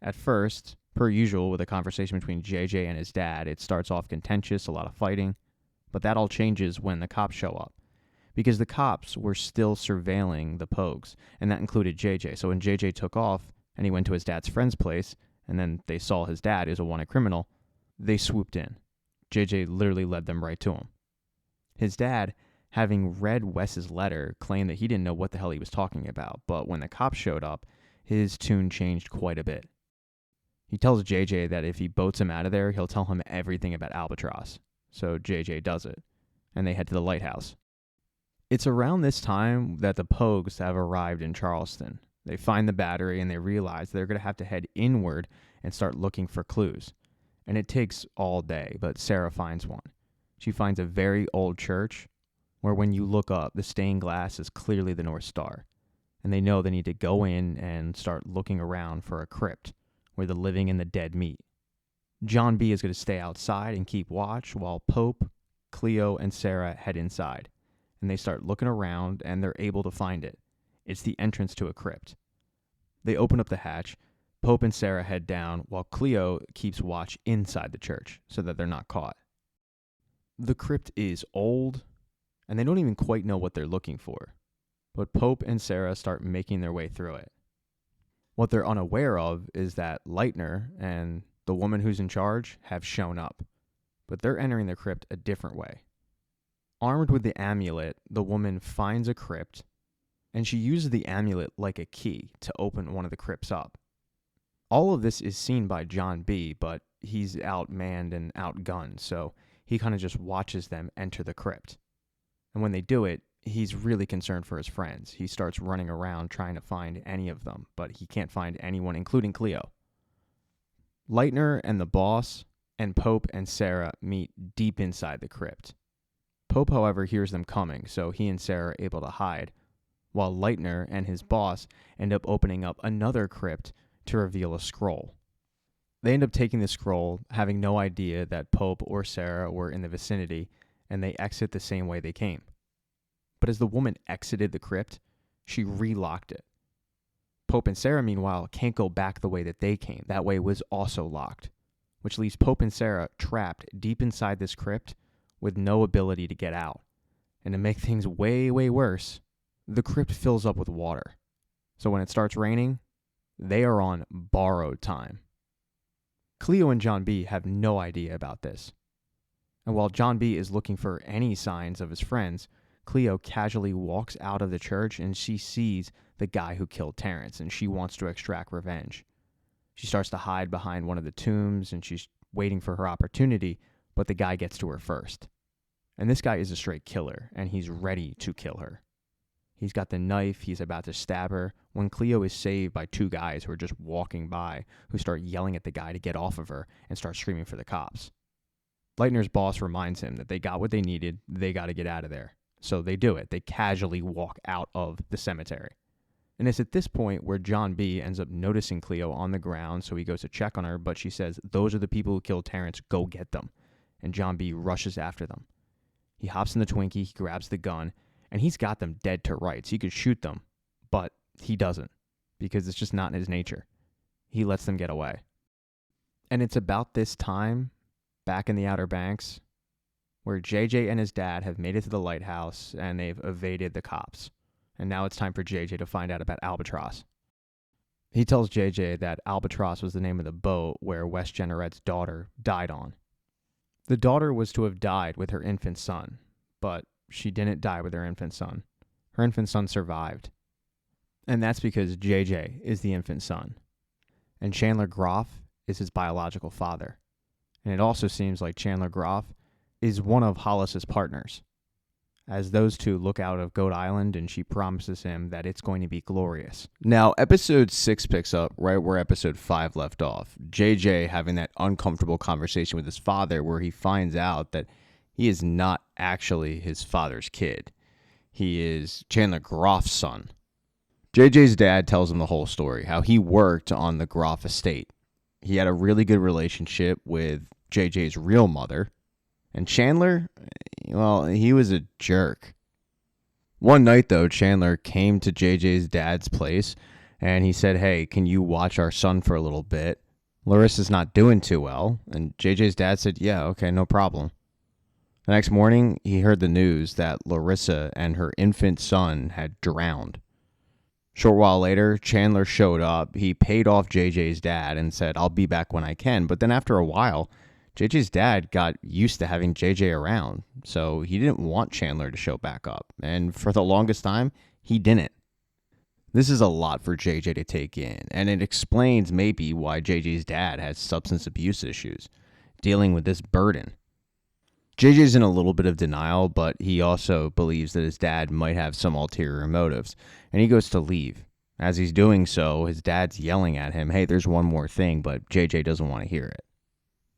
At first, per usual with a conversation between JJ and his dad, it starts off contentious, a lot of fighting, but that all changes when the cops show up. Because the cops were still surveilling the Pogues, and that included JJ. So when JJ took off and he went to his dad's friend's place, and then they saw his dad is a wanted criminal, they swooped in. JJ literally led them right to him. His dad, having read Wes's letter, claimed that he didn't know what the hell he was talking about, but when the cops showed up, his tune changed quite a bit. He tells JJ that if he boats him out of there, he'll tell him everything about Albatross. So JJ does it, and they head to the lighthouse. It's around this time that the Pogues have arrived in Charleston. They find the battery and they realize they're going to have to head inward and start looking for clues. And it takes all day, but Sarah finds one. She finds a very old church where when you look up, the stained glass is clearly the North Star. And they know they need to go in and start looking around for a crypt where the living and the dead meet. John B. is going to stay outside and keep watch while Pope, Cleo, and Sarah head inside. And they start looking around, and they're able to find it. It's the entrance to a crypt. They open up the hatch. Pope and Sarah head down, while Cleo keeps watch inside the church so that they're not caught. The crypt is old, and they don't even quite know what they're looking for. But Pope and Sarah start making their way through it. What they're unaware of is that Leitner and the woman who's in charge have shown up, but they're entering the crypt a different way. Armed with the amulet, the woman finds a crypt, and she uses the amulet like a key to open one of the crypts up. All of this is seen by John B., but he's outmanned and outgunned, so he kind of just watches them enter the crypt. And when they do it, he's really concerned for his friends. He starts running around trying to find any of them, but he can't find anyone, including Cleo. Leitner and the boss and Pope and Sarah meet deep inside the crypt. Pope, however, hears them coming, so he and Sarah are able to hide, while Leitner and his boss end up opening up another crypt to reveal a scroll. They end up taking the scroll, having no idea that Pope or Sarah were in the vicinity, and they exit the same way they came. But as the woman exited the crypt, she relocked it. Pope and Sarah, meanwhile, can't go back the way that they came. That way was also locked, which leaves Pope and Sarah trapped deep inside this crypt with no ability to get out. And to make things way, way worse, the crypt fills up with water. So when it starts raining, they are on borrowed time. Cleo and John B. have no idea about this. And while John B. is looking for any signs of his friends, Cleo casually walks out of the church and she sees the guy who killed Terrence, and she wants to extract revenge. She starts to hide behind one of the tombs and she's waiting for her opportunity, but the guy gets to her first. And this guy is a straight killer, and he's ready to kill her. He's got the knife, he's about to stab her, when Cleo is saved by two guys who are just walking by, who start yelling at the guy to get off of her and start screaming for the cops. Leitner's boss reminds him that they got what they needed, they got to get out of there. So they do it. They casually walk out of the cemetery. And it's at this point where John B. ends up noticing Cleo on the ground, so he goes to check on her, but she says, "Those are the people who killed Terrence, go get them." And John B. rushes after them. He hops in the Twinkie, he grabs the gun, and he's got them dead to rights. He could shoot them, but he doesn't, because it's just not in his nature. He lets them get away. And it's about this time, back in the Outer Banks, where JJ and his dad have made it to the lighthouse and they've evaded the cops. And now it's time for JJ to find out about Albatross. He tells JJ that Albatross was the name of the boat where Wes Jenneret's daughter died on. The daughter was to have died with her infant son, but she didn't die with her infant son. Her infant son survived. And that's because JJ is the infant son. And Chandler Groff is his biological father. And it also seems like Chandler Groff is one of Hollis's partners, as those two look out of Goat Island and she promises him that it's going to be glorious. Now, episode 6 picks up right where episode 5 left off. JJ having that uncomfortable conversation with his father where he finds out that he is not actually his father's kid. He is Chandler Groff's son. JJ's dad tells him the whole story, how he worked on the Groff estate. He had a really good relationship with JJ's real mother. And Chandler, well, he was a jerk. One night, though, Chandler came to JJ's dad's place and he said, "Hey, can you watch our son for a little bit? Larissa's not doing too well." And JJ's dad said, "Yeah, okay, no problem." The next morning, he heard the news that Larissa and her infant son had drowned. Short while later, Chandler showed up. He paid off JJ's dad and said, "I'll be back when I can." But then after a while, JJ's dad got used to having JJ around, so he didn't want Chandler to show back up. And for the longest time, he didn't. This is a lot for JJ to take in, and it explains maybe why JJ's dad has substance abuse issues, dealing with this burden. JJ's in a little bit of denial, but he also believes that his dad might have some ulterior motives, and he goes to leave. As he's doing so, his dad's yelling at him, "Hey, there's one more thing," but JJ doesn't want to hear it.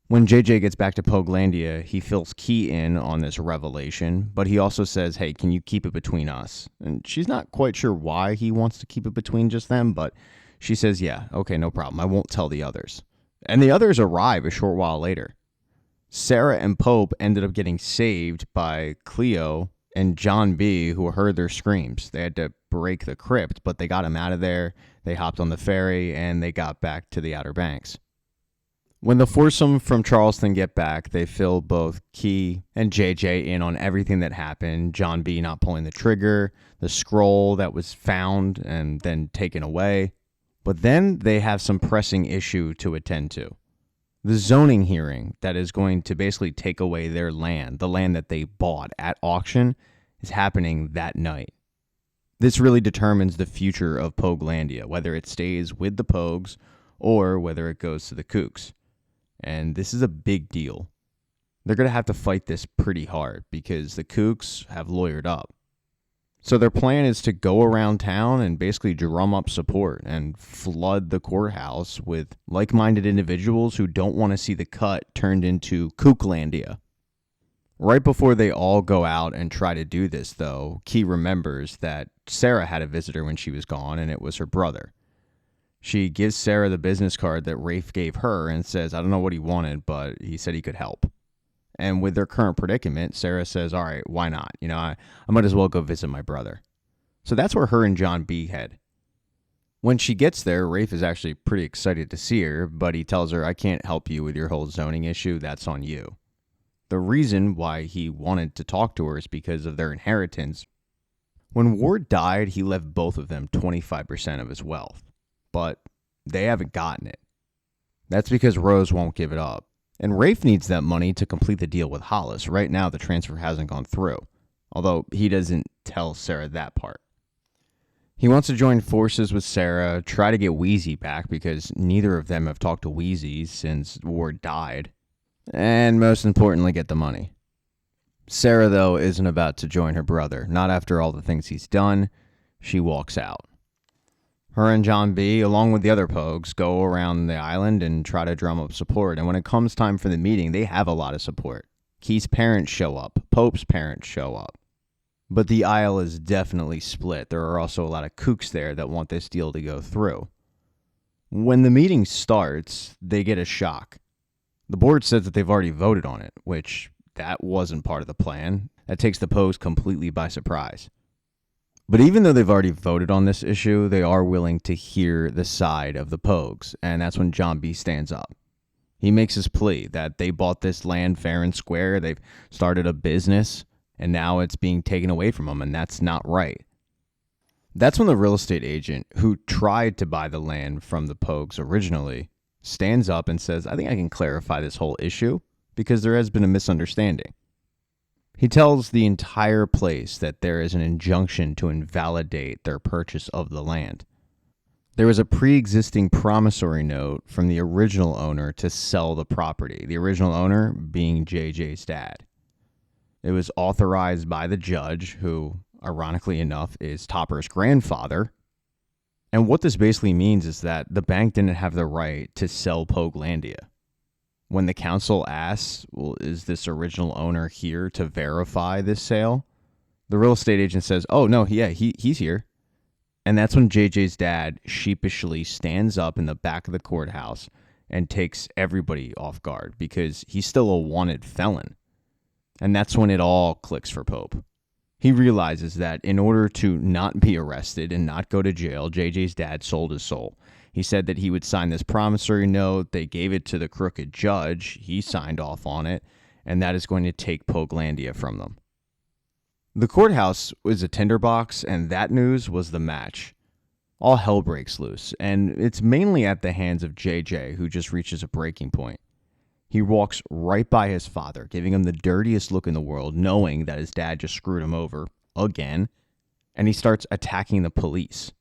When JJ gets back to Pogelandia, he fills Key in on this revelation, but he also says, "Hey, can you keep it between us?" And she's not quite sure why he wants to keep it between just them, but she says, "Yeah, okay, no problem. I won't tell the others." And the others arrive a short while later. Sarah and Pope ended up getting saved by Cleo and John B., who heard their screams. They had to break the crypt, but they got him out of there. They hopped on the ferry, and they got back to the Outer Banks. When the foursome from Charleston get back, they fill both Key and JJ in on everything that happened. John B. not pulling the trigger, the scroll that was found and then taken away. But then they have some pressing issue to attend to. The zoning hearing that is going to basically take away their land, the land that they bought at auction, is happening that night. This really determines the future of Pogelandia, whether it stays with the Pogues or whether it goes to the Kooks. And this is a big deal. They're going to have to fight this pretty hard because the Kooks have lawyered up. So their plan is to go around town and basically drum up support and flood the courthouse with like-minded individuals who don't want to see the cut turned into Kooklandia. Right before they all go out and try to do this, though, Key remembers that Sarah had a visitor when she was gone, and it was her brother. She gives Sarah the business card that Rafe gave her and says, "I don't know what he wanted, but he said he could help." And with their current predicament, Sarah says, "All right, why not? I might as well go visit my brother." So that's where her and John B. head. When she gets there, Rafe is actually pretty excited to see her, but he tells her, "I can't help you with your whole zoning issue. That's on you." The reason why he wanted to talk to her is because of their inheritance. When Ward died, he left both of them 25% of his wealth. But they haven't gotten it. That's because Rose won't give it up. And Rafe needs that money to complete the deal with Hollis. Right now, the transfer hasn't gone through, although he doesn't tell Sarah that part. He wants to join forces with Sarah, try to get Wheezy back because neither of them have talked to Wheezy since Ward died, and most importantly, get the money. Sarah, though, isn't about to join her brother, not after all the things he's done. She walks out. Her and John B., along with the other Pogues, go around the island and try to drum up support. And when it comes time for the meeting, they have a lot of support. Key's parents show up. Pope's parents show up. But the aisle is definitely split. There are also a lot of kooks there that want this deal to go through. When the meeting starts, they get a shock. The board says that they've already voted on it, which that wasn't part of the plan. That takes the Pogues completely by surprise. But even though they've already voted on this issue, they are willing to hear the side of the Pogues, and that's when John B. stands up. He makes his plea that they bought this land fair and square, they've started a business, and now it's being taken away from them, and that's not right. That's when the real estate agent who tried to buy the land from the Pogues originally stands up and says, I think I can clarify this whole issue because there has been a misunderstanding. He tells the entire place that there is an injunction to invalidate their purchase of the land. There was a pre-existing promissory note from the original owner to sell the property, the original owner being JJ's dad. It was authorized by the judge, who, ironically enough, is Topper's grandfather. And what this basically means is that the bank didn't have the right to sell Pogelandia. When the council asks, well, is this original owner here to verify this sale? The real estate agent says, oh, no, he's here. And that's when JJ's dad sheepishly stands up in the back of the courthouse and takes everybody off guard because he's still a wanted felon. And that's when it all clicks for Pope. He realizes that in order to not be arrested and not go to jail, JJ's dad sold his soul. He said that he would sign this promissory note. They gave it to the crooked judge. He signed off on it. And that is going to take Pogelandia from them. The courthouse was a tinderbox, and that news was the match. All hell breaks loose, and it's mainly at the hands of JJ, who just reaches a breaking point. He walks right by his father, giving him the dirtiest look in the world, knowing that his dad just screwed him over again, and he starts attacking the police.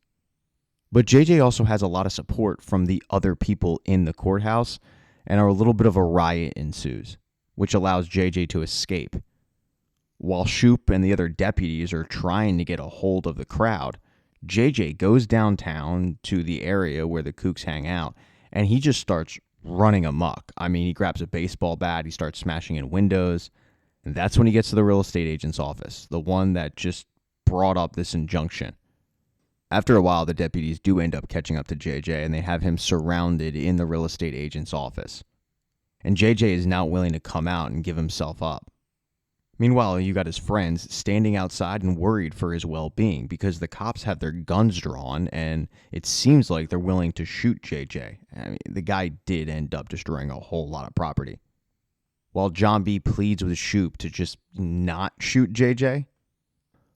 But JJ also has a lot of support from the other people in the courthouse, and a little bit of a riot ensues, which allows JJ to escape. While Shoop and the other deputies are trying to get a hold of the crowd, JJ goes downtown to the area where the kooks hang out, and he just starts running amok. I mean, he grabs a baseball bat, he starts smashing in windows, and that's when he gets to the real estate agent's office, the one that just brought up this injunction. After a while, the deputies do end up catching up to JJ, and they have him surrounded in the real estate agent's office. And JJ is now willing to come out and give himself up. Meanwhile, you got his friends standing outside and worried for his well-being because the cops have their guns drawn and it seems like they're willing to shoot JJ. I mean, the guy did end up destroying a whole lot of property. While John B. pleads with Shoop to just not shoot JJ,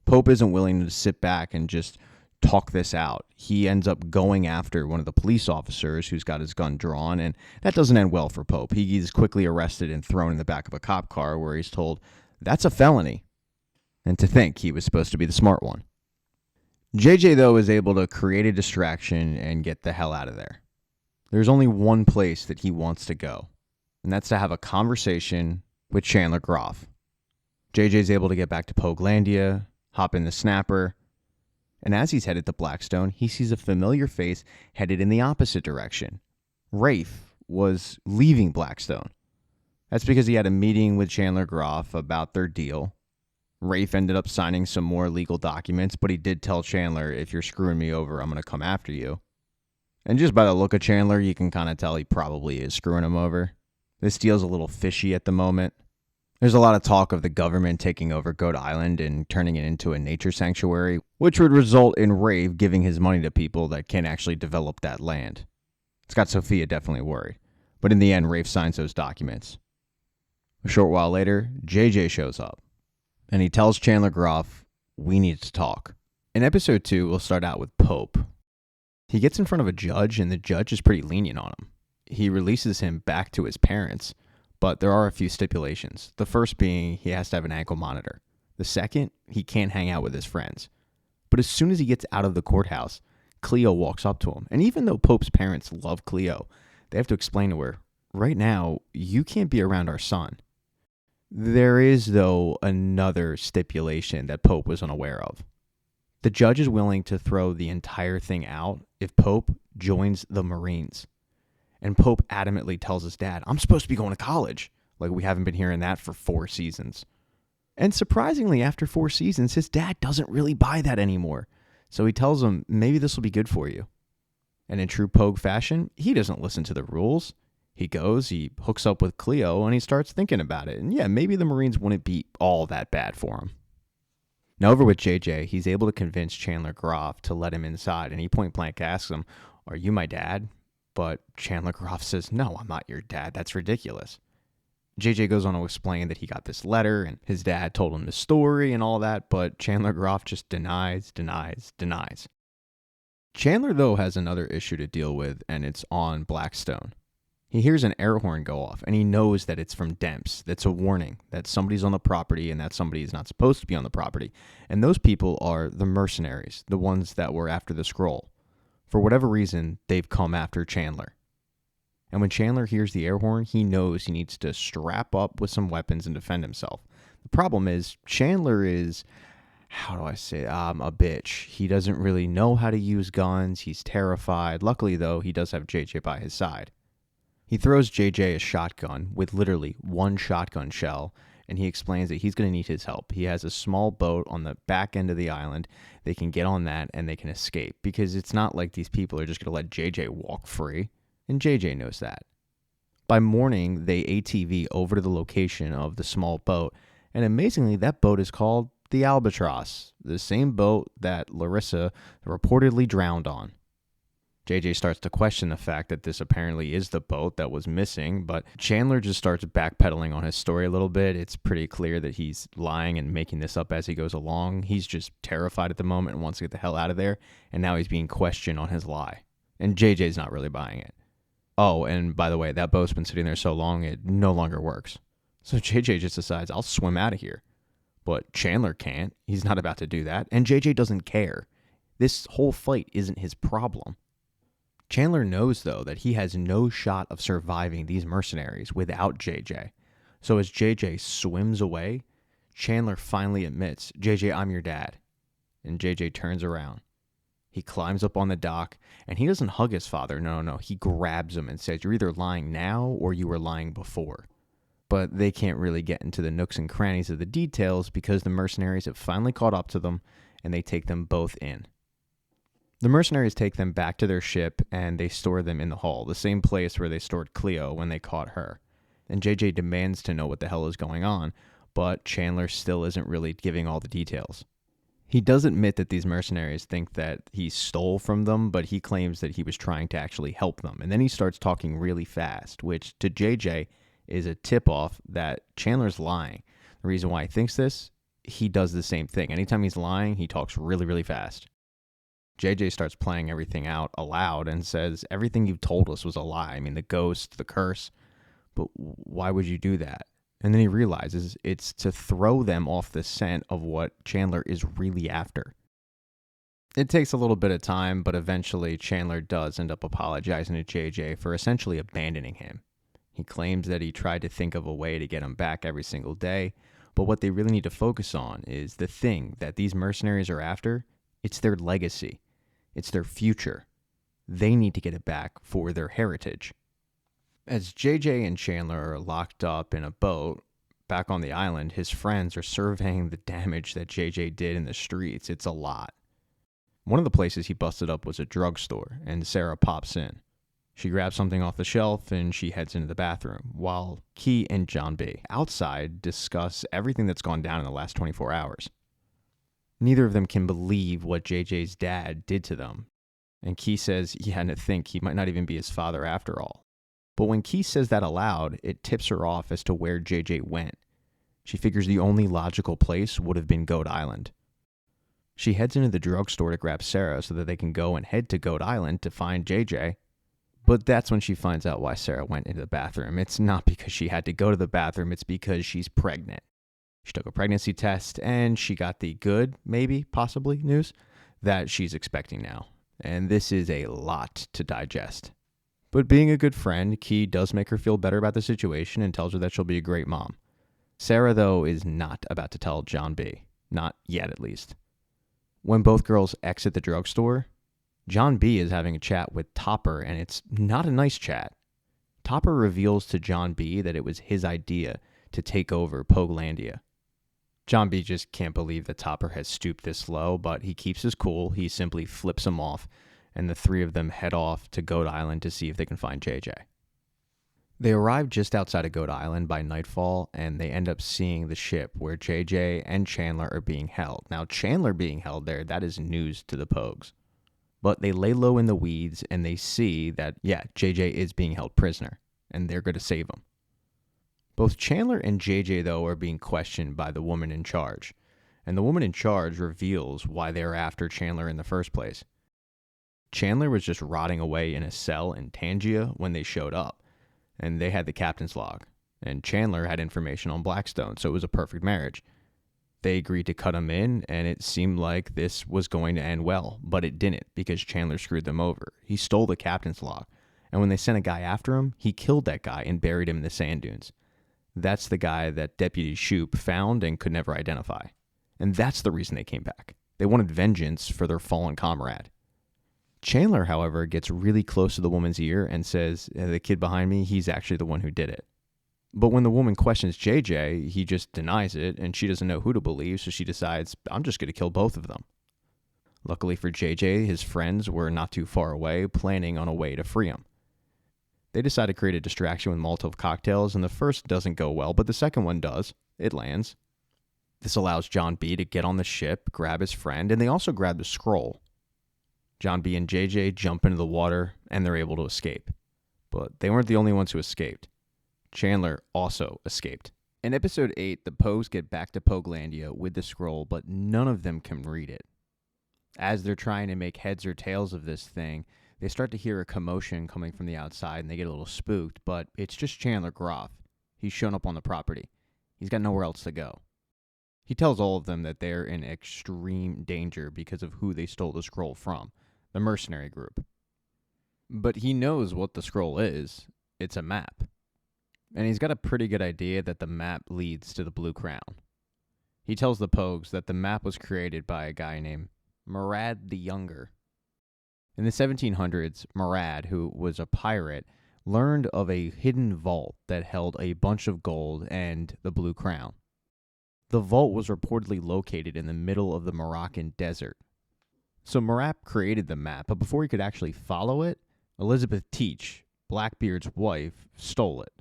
Pope isn't willing to sit back and just talk this out. He ends up going after one of the police officers who's got his gun drawn, and that doesn't end well for Pope. He's quickly arrested and thrown in the back of a cop car where he's told, that's a felony. And to think he was supposed to be the smart one. JJ, though, is able to create a distraction and get the hell out of there. There's only one place that he wants to go, and that's to have a conversation with Chandler Groff. JJ's able to get back to Pogelandia, hop in the snapper, and as he's headed to Blackstone, he sees a familiar face headed in the opposite direction. Rafe was leaving Blackstone. That's because he had a meeting with Chandler Groff about their deal. Rafe ended up signing some more legal documents, but he did tell Chandler, if you're screwing me over, I'm going to come after you. And just by the look of Chandler, you can kind of tell he probably is screwing him over. This deal's a little fishy at the moment. There's a lot of talk of the government taking over Goat Island and turning it into a nature sanctuary, which would result in Rafe giving his money to people that can't actually develop that land. It's got Sophia definitely worried. But in the end, Rafe signs those documents. A short while later, JJ shows up, and he tells Chandler Groff, we need to talk. In episode 2, we'll start out with Pope. He gets in front of a judge, and the judge is pretty lenient on him. He releases him back to his parents, but there are a few stipulations. The first being he has to have an ankle monitor. The second, he can't hang out with his friends. But as soon as he gets out of the courthouse, Cleo walks up to him. And even though Pope's parents love Cleo, they have to explain to her, right now, you can't be around our son. There is, though, another stipulation that Pope was unaware of. The judge is willing to throw the entire thing out if Pope joins the Marines. And Pope adamantly tells his dad, I'm supposed to be going to college. Like, we haven't been hearing that for 4 seasons. And surprisingly, after 4 seasons, his dad doesn't really buy that anymore. So he tells him, maybe this will be good for you. And in true Pogue fashion, he doesn't listen to the rules. He goes, he hooks up with Cleo, and he starts thinking about it. And yeah, maybe the Marines wouldn't be all that bad for him. Now over with JJ, he's able to convince Chandler Groff to let him inside, and he point blank asks him, are you my dad? But Chandler Groff says, "No, I'm not your dad. That's ridiculous." JJ goes on to explain that he got this letter and his dad told him the story and all that, but Chandler Groff just denies. Chandler, though, has another issue to deal with, and it's on Blackstone. He hears an air horn go off, and he knows that it's from Demps. That's a warning that somebody's on the property and that somebody is not supposed to be on the property. And those people are the mercenaries, the ones that were after the scroll. For whatever reason, they've come after Chandler. And when Chandler hears the air horn, he knows he needs to strap up with some weapons and defend himself. The problem is, Chandler is, how do I say, a bitch. He doesn't really know how to use guns. He's terrified. Luckily, though, he does have JJ by his side. He throws JJ a shotgun with literally one shotgun shell, and he explains that he's going to need his help. He has a small boat on the back end of the island. They can get on that and they can escape, because it's not like these people are just going to let JJ walk free, and JJ knows that. By morning, they ATV over to the location of the small boat, and amazingly, that boat is called the Albatross, the same boat that Larissa reportedly drowned on. JJ starts to question the fact that this apparently is the boat that was missing, but Chandler just starts backpedaling on his story a little bit. It's pretty clear that he's lying and making this up as he goes along. He's just terrified at the moment and wants to get the hell out of there, and now he's being questioned on his lie. And JJ's not really buying it. Oh, and by the way, that boat's been sitting there so long, it no longer works. So JJ just decides, I'll swim out of here. But Chandler can't. He's not about to do that, and JJ doesn't care. This whole fight isn't his problem. Chandler knows, though, that he has no shot of surviving these mercenaries without JJ. So as JJ swims away, Chandler finally admits, JJ, I'm your dad. And JJ turns around. He climbs up on the dock, and he doesn't hug his father. No. He grabs him and says, you're either lying now or you were lying before. But they can't really get into the nooks and crannies of the details because the mercenaries have finally caught up to them, and they take them both in. The mercenaries take them back to their ship, and they store them in the hull, the same place where they stored Cleo when they caught her. And JJ demands to know what the hell is going on, but Chandler still isn't really giving all the details. He does admit that these mercenaries think that he stole from them, but he claims that he was trying to actually help them. And then he starts talking really fast, which to JJ is a tip-off that Chandler's lying. The reason why he thinks this, he does the same thing. Anytime he's lying, he talks really, really fast. JJ starts playing everything out aloud and says, everything you've told us was a lie. I mean, the ghost, the curse, but why would you do that? And then he realizes it's to throw them off the scent of what Chandler is really after. It takes a little bit of time, but eventually Chandler does end up apologizing to JJ for essentially abandoning him. He claims that he tried to think of a way to get him back every single day, but what they really need to focus on is the thing that these mercenaries are after. It's their legacy. It's their future. They need to get it back for their heritage. As JJ and Chandler are locked up in a boat back on the island, his friends are surveying the damage that JJ did in the streets. It's a lot. One of the places he busted up was a drugstore, and Sarah pops in. She grabs something off the shelf and she heads into the bathroom, while Key and John B. outside discuss everything that's gone down in the last 24 hours. Neither of them can believe what JJ's dad did to them. And Key says he had to think he might not even be his father after all. But when Key says that aloud, it tips her off as to where JJ went. She figures the only logical place would have been Goat Island. She heads into the drugstore to grab Sarah so that they can go and head to Goat Island to find JJ. But that's when she finds out why Sarah went into the bathroom. It's not because she had to go to the bathroom, it's because she's pregnant. She took a pregnancy test, and she got the good, maybe, possibly, news that she's expecting now. And this is a lot to digest. But being a good friend, Key does make her feel better about the situation and tells her that she'll be a great mom. Sarah, though, is not about to tell John B. Not yet, at least. When both girls exit the drugstore, John B. is having a chat with Topper, and it's not a nice chat. Topper reveals to John B. that it was his idea to take over Pogelandia. John B. just can't believe that Topper has stooped this low, but he keeps his cool. He simply flips him off, and the three of them head off to Goat Island to see if they can find JJ. They arrive just outside of Goat Island by nightfall, and they end up seeing the ship where JJ and Chandler are being held. Now, Chandler being held there, that is news to the Pogues. But they lay low in the weeds and they see that, yeah, JJ is being held prisoner and they're going to save him. Both Chandler and JJ, though, are being questioned by the woman in charge. And the woman in charge reveals why they were after Chandler in the first place. Chandler was just rotting away in a cell in Tangia when they showed up, and they had the captain's log. And Chandler had information on Blackstone, so it was a perfect marriage. They agreed to cut him in, and it seemed like this was going to end well, but it didn't because Chandler screwed them over. He stole the captain's log, and when they sent a guy after him, he killed that guy and buried him in the sand dunes. That's the guy that Deputy Shoup found and could never identify. And that's the reason they came back. They wanted vengeance for their fallen comrade. Chandler, however, gets really close to the woman's ear and says, the kid behind me, he's actually the one who did it. But when the woman questions JJ, he just denies it, and she doesn't know who to believe, so she decides, I'm just going to kill both of them. Luckily for JJ, his friends were not too far away, planning on a way to free him. They decide to create a distraction with Molotov cocktails, and the first doesn't go well, but the second one does. It lands. This allows John B. to get on the ship, grab his friend, and they also grab the scroll. John B. and JJ jump into the water, and they're able to escape. But they weren't the only ones who escaped. Chandler also escaped. In episode 8, the Pogues get back to Pogelandia with the scroll, but none of them can read it. As they're trying to make heads or tails of this thing, they start to hear a commotion coming from the outside, and they get a little spooked, but it's just Chandler Groff. He's shown up on the property. He's got nowhere else to go. He tells all of them that they're in extreme danger because of who they stole the scroll from, the mercenary group. But he knows what the scroll is. It's a map. And he's got a pretty good idea that the map leads to the Blue Crown. He tells the Pogues that the map was created by a guy named Murad the Younger. In the 1700s, Murad, who was a pirate, learned of a hidden vault that held a bunch of gold and the Blue Crown. The vault was reportedly located in the middle of the Moroccan desert. So Murad created the map, but before he could actually follow it, Elizabeth Teach, Blackbeard's wife, stole it.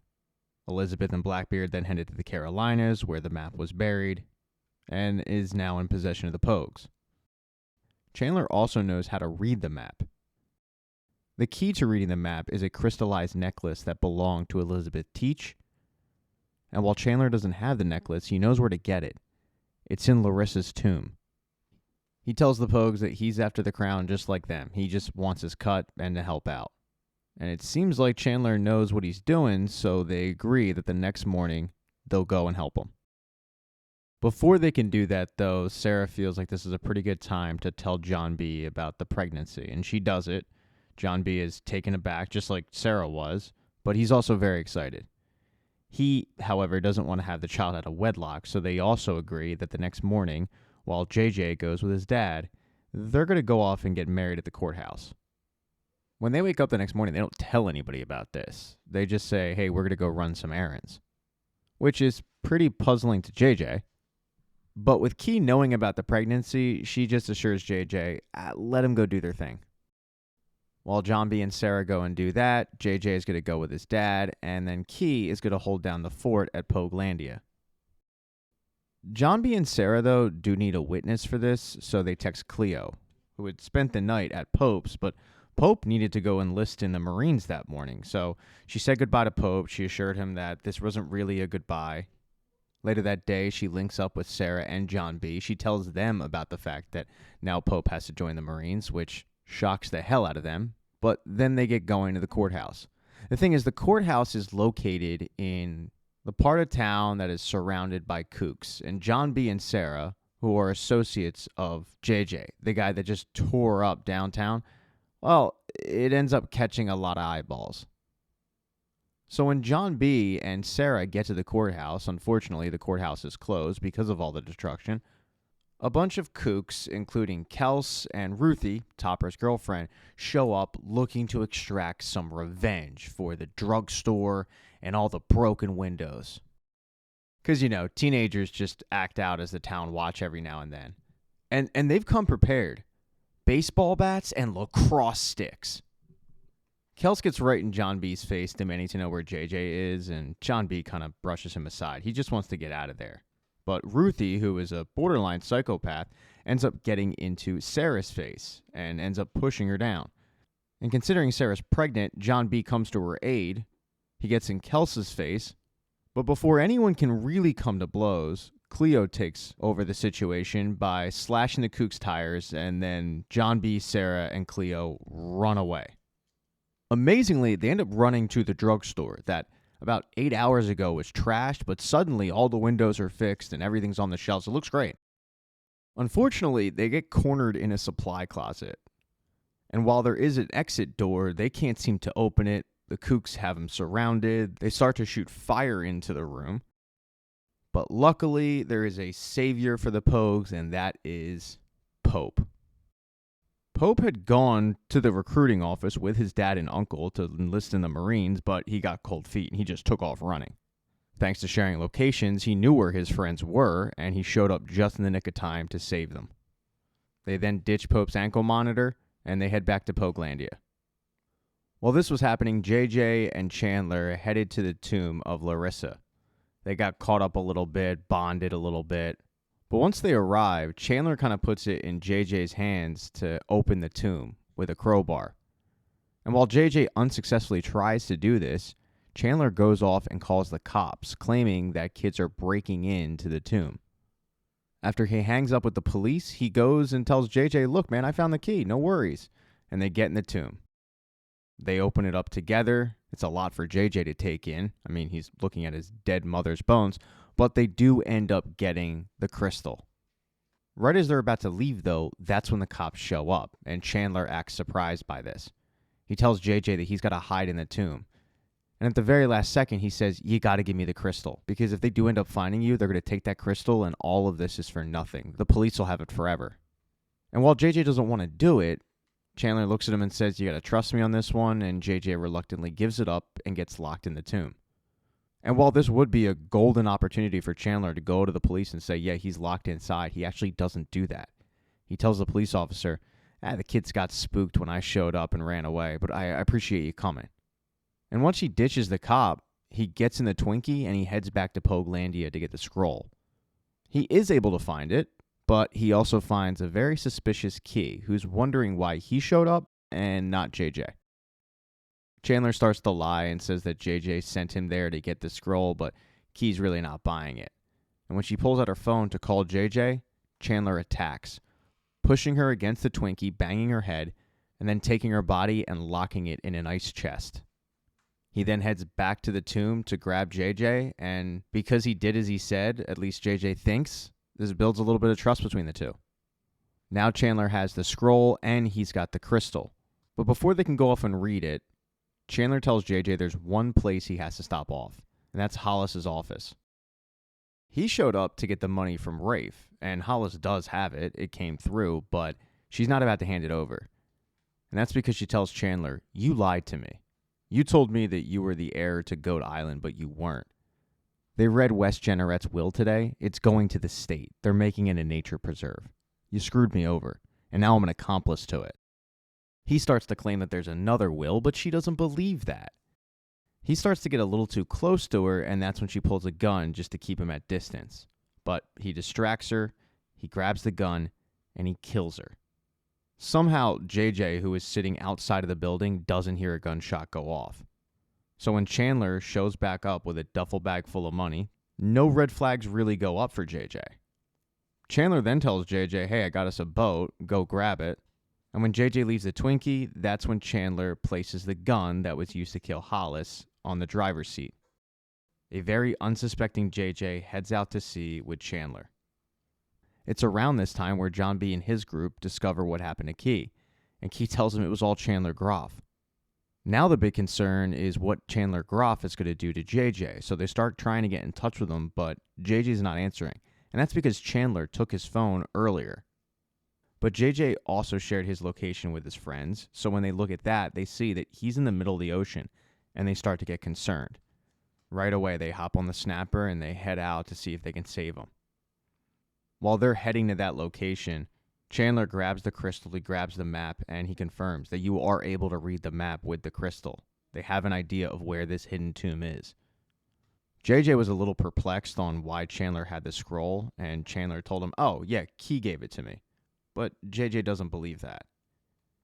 Elizabeth and Blackbeard then headed to the Carolinas, where the map was buried, and is now in possession of the Pogues. Chandler also knows how to read the map. The key to reading the map is a crystallized necklace that belonged to Elizabeth Teach, and while Chandler doesn't have the necklace, he knows where to get it. It's in Larissa's tomb. He tells the Pogues that he's after the crown just like them. He just wants his cut and to help out. And it seems like Chandler knows what he's doing, so they agree that the next morning they'll go and help him. Before they can do that, though, Sarah feels like this is a pretty good time to tell John B. about the pregnancy, and she does it. John B. is taken aback, just like Sarah was, but he's also very excited. He, however, doesn't want to have the child out of wedlock, so they also agree that the next morning, while JJ goes with his dad, they're going to go off and get married at the courthouse. When they wake up the next morning, they don't tell anybody about this. They just say, hey, we're going to go run some errands, which is pretty puzzling to JJ. But with Key knowing about the pregnancy, she just assures JJ, let him go do their thing. While John B. and Sarah go and do that, JJ is going to go with his dad, and then Key is going to hold down the fort at Pogelandia. John B. and Sarah, though, do need a witness for this, so they text Cleo, who had spent the night at Pope's, but Pope needed to go enlist in the Marines that morning, so she said goodbye to Pope. She assured him that this wasn't really a goodbye. Later that day, she links up with Sarah and John B. She tells them about the fact that now Pope has to join the Marines, which shocks the hell out of them, but then they get going to the courthouse. The thing is, the courthouse is located in the part of town that is surrounded by kooks, and John B. and Sarah, who are associates of JJ, the guy that just tore up downtown, well, it ends up catching a lot of eyeballs. So when John B. and Sarah get to the courthouse, unfortunately the courthouse is closed because of all the destruction, a bunch of kooks, including Kels and Ruthie, Topper's girlfriend, show up looking to extract some revenge for the drugstore and all the broken windows. Because, teenagers just act out as the town watch every now and then. And they've come prepared. Baseball bats and lacrosse sticks. Kels gets right in John B.'s face, demanding to know where JJ is, and John B. kind of brushes him aside. He just wants to get out of there. But Ruthie, who is a borderline psychopath, ends up getting into Sarah's face and ends up pushing her down. And considering Sarah's pregnant, John B. comes to her aid. He gets in Kelsa's face. But before anyone can really come to blows, Cleo takes over the situation by slashing the kook's tires, and then John B., Sarah, and Cleo run away. Amazingly, they end up running to the drugstore that about 8 hours ago was trashed, but suddenly all the windows are fixed and everything's on the shelves. It looks great. Unfortunately, they get cornered in a supply closet. And while there is an exit door, they can't seem to open it. The kooks have them surrounded. They start to shoot fire into the room. But luckily, there is a savior for the Pogues, and that is Pope. Pope had gone to the recruiting office with his dad and uncle to enlist in the Marines, but he got cold feet and he just took off running. Thanks to sharing locations, he knew where his friends were, and he showed up just in the nick of time to save them. They then ditch Pope's ankle monitor, and they head back to Pogelandia. While this was happening, JJ and Chandler headed to the tomb of Larissa. They got caught up a little bit, bonded a little bit. But once they arrived, Chandler kind of puts it in JJ's hands to open the tomb with a crowbar. And while JJ unsuccessfully tries to do this, Chandler goes off and calls the cops, claiming that kids are breaking into the tomb. After he hangs up with the police, he goes and tells JJ, "Look, man, I found the key. No worries." And they get in the tomb. They open it up together. It's a lot for JJ to take in. I mean, he's looking at his dead mother's bones. But they do end up getting the crystal. Right as they're about to leave, though, that's when the cops show up, and Chandler acts surprised by this. He tells JJ that he's got to hide in the tomb. And at the very last second, he says, "You got to give me the crystal, because if they do end up finding you, they're going to take that crystal, and all of this is for nothing. The police will have it forever." And while JJ doesn't want to do it, Chandler looks at him and says, "You got to trust me on this one," and JJ reluctantly gives it up and gets locked in the tomb. And while this would be a golden opportunity for Chandler to go to the police and say, yeah, he's locked inside, he actually doesn't do that. He tells the police officer, the kids got spooked when I showed up and ran away, but I appreciate you coming. And once he ditches the cop, he gets in the Twinkie and he heads back to Pogelandia to get the scroll. He is able to find it, but he also finds a very suspicious Key who's wondering why he showed up and not JJ. Chandler starts to lie and says that JJ sent him there to get the scroll, but Key's really not buying it. And when she pulls out her phone to call JJ, Chandler attacks, pushing her against the Twinkie, banging her head, and then taking her body and locking it in an ice chest. He then heads back to the tomb to grab JJ, and because he did as he said, at least JJ thinks, this builds a little bit of trust between the two. Now Chandler has the scroll and he's got the crystal. But before they can go off and read it, Chandler tells JJ there's one place he has to stop off, and that's Hollis's office. He showed up to get the money from Rafe, and Hollis does have it. It came through, but she's not about to hand it over. And that's because she tells Chandler, "You lied to me. You told me that you were the heir to Goat Island, but you weren't. They read West Jenneret's will today. It's going to the state. They're making it a nature preserve. You screwed me over, and now I'm an accomplice to it." He starts to claim that there's another will, but she doesn't believe that. He starts to get a little too close to her, and that's when she pulls a gun just to keep him at distance. But he distracts her, he grabs the gun, and he kills her. Somehow, JJ, who is sitting outside of the building, doesn't hear a gunshot go off. So when Chandler shows back up with a duffel bag full of money, no red flags really go up for JJ. Chandler then tells JJ, "Hey, I got us a boat, go grab it." And when JJ leaves the Twinkie, that's when Chandler places the gun that was used to kill Hollis on the driver's seat. A very unsuspecting JJ heads out to sea with Chandler. It's around this time where John B. and his group discover what happened to Key, and Key tells him it was all Chandler Groff. Now the big concern is what Chandler Groff is going to do to JJ, so they start trying to get in touch with him, but JJ's not answering, and that's because Chandler took his phone earlier. But JJ also shared his location with his friends, so when they look at that, they see that he's in the middle of the ocean, and they start to get concerned. Right away, they hop on the snapper, and they head out to see if they can save him. While they're heading to that location, Chandler grabs the crystal, he grabs the map, and he confirms that you are able to read the map with the crystal. They have an idea of where this hidden tomb is. JJ was a little perplexed on why Chandler had the scroll, and Chandler told him, "Oh, yeah, Key gave it to me." But JJ doesn't believe that.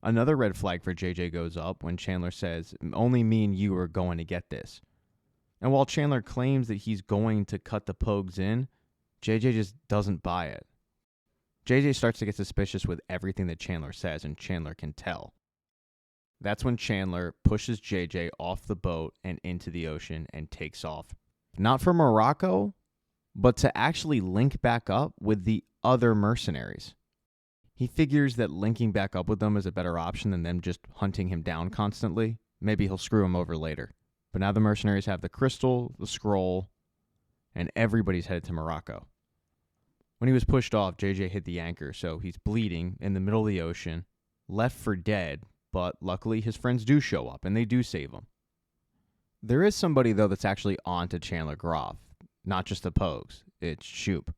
Another red flag for JJ goes up when Chandler says, only me and you are going to get this. And while Chandler claims that he's going to cut the Pogues in, JJ just doesn't buy it. JJ starts to get suspicious with everything that Chandler says, and Chandler can tell. That's when Chandler pushes JJ off the boat and into the ocean and takes off. Not for Morocco, but to actually link back up with the other mercenaries. He figures that linking back up with them is a better option than them just hunting him down constantly. Maybe he'll screw him over later. But now the mercenaries have the crystal, the scroll, and everybody's headed to Morocco. When he was pushed off, JJ hit the anchor, so he's bleeding in the middle of the ocean, left for dead, but luckily his friends do show up, and they do save him. There is somebody, though, that's actually on to Chandler Groff, not just the Pogues. It's Shoop.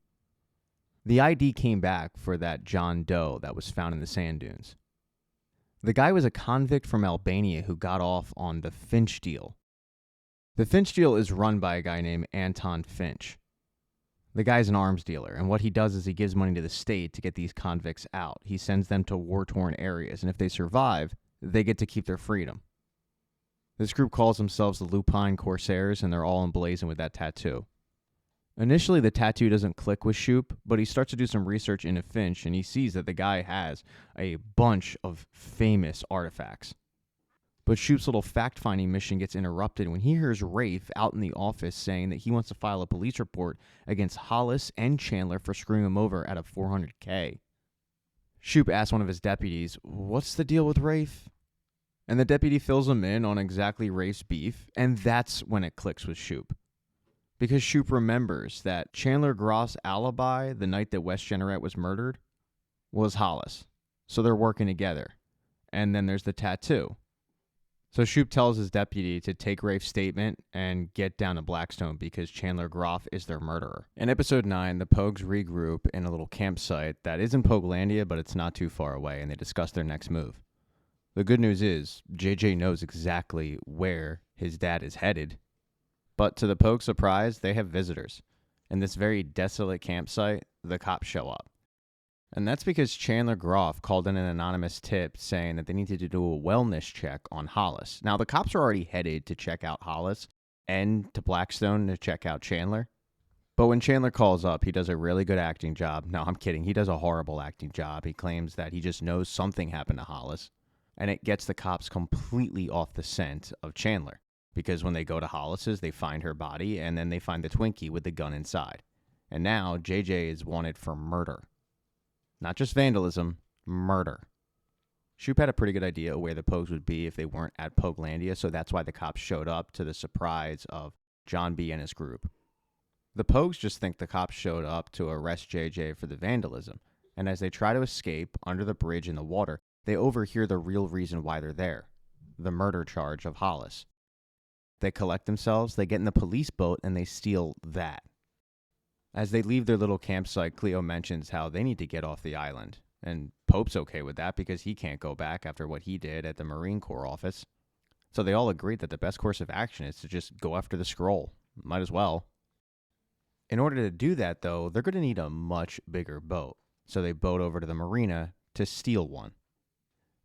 The ID came back for that John Doe that was found in the sand dunes. The guy was a convict from Albania who got off on the Finch deal. The Finch deal is run by a guy named Anton Finch. The guy's an arms dealer, and what he does is he gives money to the state to get these convicts out. He sends them to war-torn areas, and if they survive, they get to keep their freedom. This group calls themselves the Lupine Corsairs, and they're all emblazoned with that tattoo. Initially, the tattoo doesn't click with Shoop, but he starts to do some research into Finch, and he sees that the guy has a bunch of famous artifacts. But Shoop's little fact-finding mission gets interrupted when he hears Rafe out in the office saying that he wants to file a police report against Hollis and Chandler for screwing him over at a $400K. Shoop asks one of his deputies, "What's the deal with Rafe?" And the deputy fills him in on exactly Rafe's beef, and that's when it clicks with Shoop. Because Shoop remembers that Chandler Groff's alibi the night that Wes Generette was murdered was Hollis. So they're working together. And then there's the tattoo. So Shoop tells his deputy to take Rafe's statement and get down to Blackstone because Chandler Groff is their murderer. In episode 9, the Pogues regroup in a little campsite that is in Pogelandia, but it's not too far away, and they discuss their next move. The good news is JJ knows exactly where his dad is headed. But to the Pogues' surprise, they have visitors. In this very desolate campsite, the cops show up. And that's because Chandler Groff called in an anonymous tip saying that they needed to do a wellness check on Hollis. Now, the cops are already headed to check out Hollis and to Blackstone to check out Chandler. But when Chandler calls up, he does a really good acting job. No, I'm kidding. He does a horrible acting job. He claims that he just knows something happened to Hollis. And it gets the cops completely off the scent of Chandler. Because when they go to Hollis's, they find her body, and then they find the Twinkie with the gun inside. And now JJ is wanted for murder. Not just vandalism, murder. Shoop had a pretty good idea of where the Pogues would be if they weren't at Pogelandia, so that's why the cops showed up to the surprise of John B. and his group. The Pogues just think the cops showed up to arrest JJ for the vandalism, and as they try to escape under the bridge in the water, they overhear the real reason why they're there, the murder charge of Hollis. They collect themselves, they get in the police boat, and they steal that. As they leave their little campsite, Cleo mentions how they need to get off the island. And Pope's okay with that because he can't go back after what he did at the Marine Corps office. So they all agree that the best course of action is to just go after the scroll. Might as well. In order to do that, though, they're going to need a much bigger boat. So they boat over to the marina to steal one.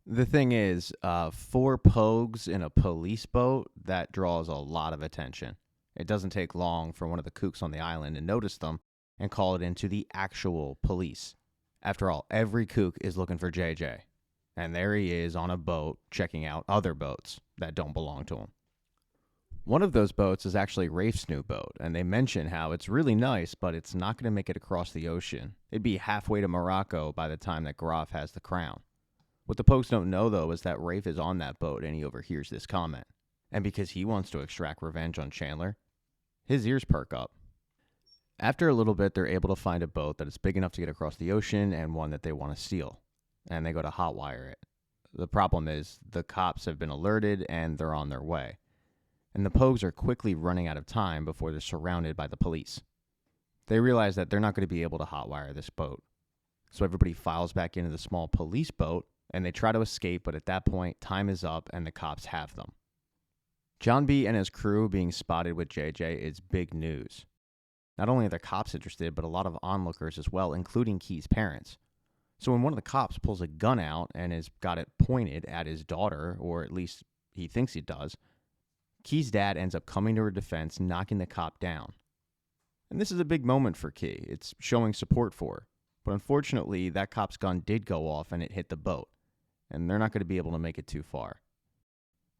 The thing is, 4 Pogues in a police boat, that draws a lot of attention. It doesn't take long for one of the kooks on the island to notice them and call it into the actual police. After all, every kook is looking for JJ. And there he is on a boat checking out other boats that don't belong to him. One of those boats is actually Rafe's new boat, and they mention how it's really nice, but it's not going to make it across the ocean. It'd be halfway to Morocco by the time that Groff has the crown. What the Pogues don't know, though, is that Rafe is on that boat and he overhears this comment. And because he wants to extract revenge on Chandler, his ears perk up. After a little bit, they're able to find a boat that is big enough to get across the ocean and one that they want to steal. And they go to hotwire it. The problem is the cops have been alerted and they're on their way. And the Pogues are quickly running out of time before they're surrounded by the police. They realize that they're not going to be able to hotwire this boat. So everybody files back into the small police boat and they try to escape, but at that point, time is up and the cops have them. John B. and his crew being spotted with JJ is big news. Not only are the cops interested, but a lot of onlookers as well, including Key's parents. So when one of the cops pulls a gun out and has got it pointed at his daughter, or at least he thinks he does, Key's dad ends up coming to her defense, knocking the cop down. And this is a big moment for Key. It's showing support for her. But unfortunately, that cop's gun did go off and it hit the boat, and they're not going to be able to make it too far.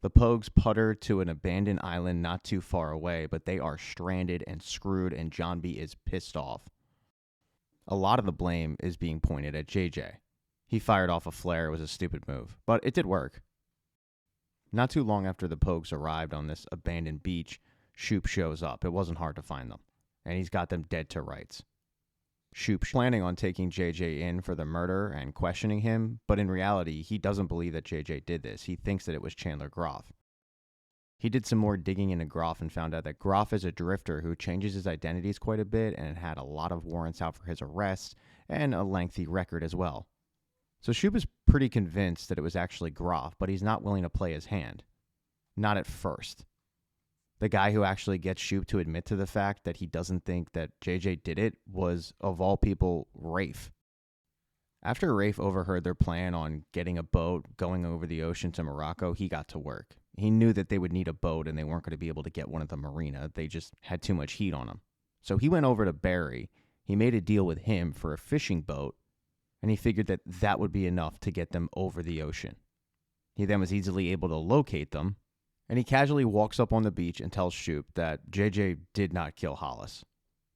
The Pogues putter to an abandoned island not too far away, but they are stranded and screwed, and John B. is pissed off. A lot of the blame is being pointed at JJ. He fired off a flare. It was a stupid move, but it did work. Not too long after the Pogues arrived on this abandoned beach, Shoop shows up. It wasn't hard to find them, and he's got them dead to rights. Shoop's planning on taking JJ in for the murder and questioning him, but in reality, he doesn't believe that JJ did this. He thinks that it was Chandler Groff. He did some more digging into Groff and found out that Groff is a drifter who changes his identities quite a bit and had a lot of warrants out for his arrest and a lengthy record as well. So Shoop is pretty convinced that it was actually Groff, but he's not willing to play his hand. Not at first. The guy who actually gets Shoop to admit to the fact that he doesn't think that JJ did it was, of all people, Rafe. After Rafe overheard their plan on getting a boat, going over the ocean to Morocco, he got to work. He knew that they would need a boat and they weren't going to be able to get one at the marina. They just had too much heat on them. So he went over to Barry. He made a deal with him for a fishing boat, and he figured that that would be enough to get them over the ocean. He then was easily able to locate them, and he casually walks up on the beach and tells Shoop that JJ did not kill Hollis.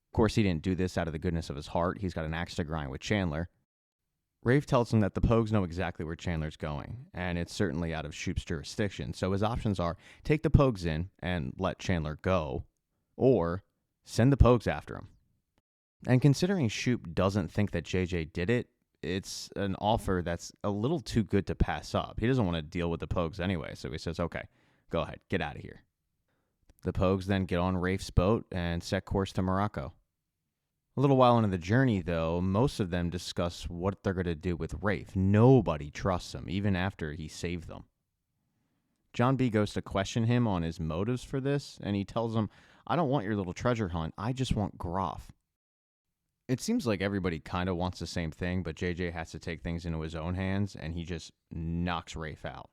Of course, he didn't do this out of the goodness of his heart. He's got an axe to grind with Chandler. Rafe tells him that the Pogues know exactly where Chandler's going, and it's certainly out of Shoop's jurisdiction, so his options are take the Pogues in and let Chandler go, or send the Pogues after him. And considering Shoop doesn't think that JJ did it, it's an offer that's a little too good to pass up. He doesn't want to deal with the Pogues anyway, so he says, okay, go ahead, get out of here. The Pogues then get on Rafe's boat and set course to Morocco. A little while into the journey, though, most of them discuss what they're going to do with Rafe. Nobody trusts him, even after he saved them. John B. goes to question him on his motives for this, and he tells him, I don't want your little treasure hunt, I just want Groff. It seems like everybody kind of wants the same thing, but JJ has to take things into his own hands, and he just knocks Rafe out.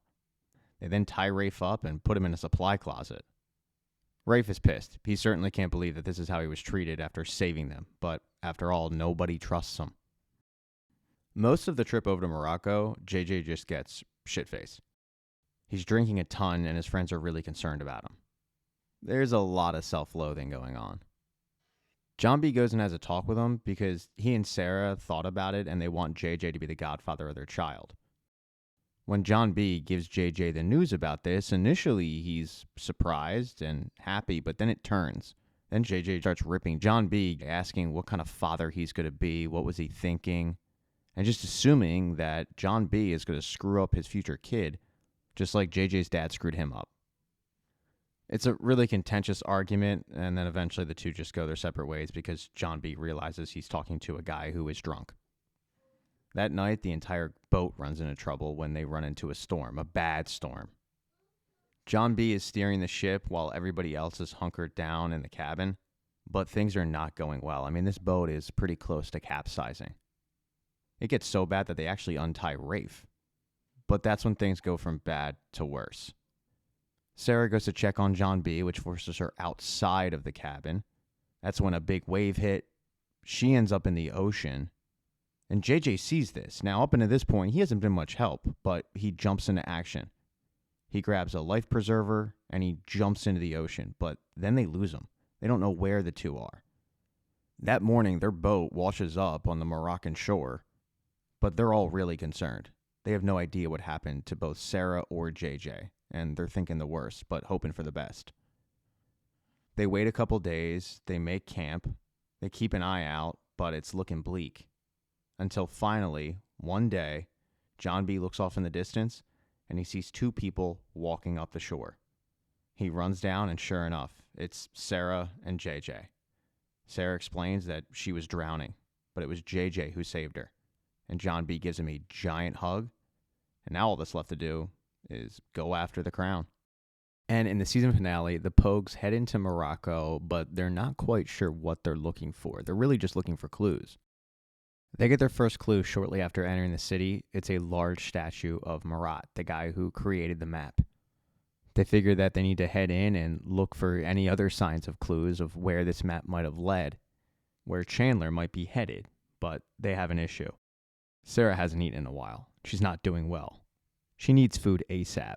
They then tie Rafe up and put him in a supply closet. Rafe is pissed. He certainly can't believe that this is how he was treated after saving them, but after all, nobody trusts him. Most of the trip over to Morocco, JJ just gets shit-faced. He's drinking a ton, and his friends are really concerned about him. There's a lot of self-loathing going on. John B. goes and has a talk with him because he and Sarah thought about it, and they want JJ to be the godfather of their child. When John B. gives JJ the news about this, initially he's surprised and happy, but then it turns. Then JJ starts ripping John B., asking what kind of father he's going to be, what was he thinking, and just assuming that John B. is going to screw up his future kid, just like JJ's dad screwed him up. It's a really contentious argument, and then eventually the two just go their separate ways because John B. realizes he's talking to a guy who is drunk. That night, the entire boat runs into trouble when they run into a storm, a bad storm. John B. is steering the ship while everybody else is hunkered down in the cabin, but things are not going well. I mean, this boat is pretty close to capsizing. It gets so bad that they actually untie Rafe, but that's when things go from bad to worse. Sarah goes to check on John B., which forces her outside of the cabin. That's when a big wave hit. She ends up in the ocean. And JJ sees this. Now, up until this point, he hasn't been much help, but he jumps into action. He grabs a life preserver, and he jumps into the ocean, but then they lose him. They don't know where the two are. That morning, their boat washes up on the Moroccan shore, but they're all really concerned. They have no idea what happened to both Sarah or JJ, and they're thinking the worst, but hoping for the best. They wait a couple days, they make camp, they keep an eye out, but it's looking bleak. Until finally, one day, John B. looks off in the distance, and he sees two people walking up the shore. He runs down, and sure enough, it's Sarah and JJ. Sarah explains that she was drowning, but it was JJ who saved her. And John B. gives him a giant hug, and now all that's left to do is go after the crown. And in the season finale, the Pogues head into Morocco, but they're not quite sure what they're looking for. They're really just looking for clues. They get their first clue shortly after entering the city. It's a large statue of Marat, the guy who created the map. They figure that they need to head in and look for any other signs of clues of where this map might have led, where Chandler might be headed, but they have an issue. Sarah hasn't eaten in a while. She's not doing well. She needs food ASAP,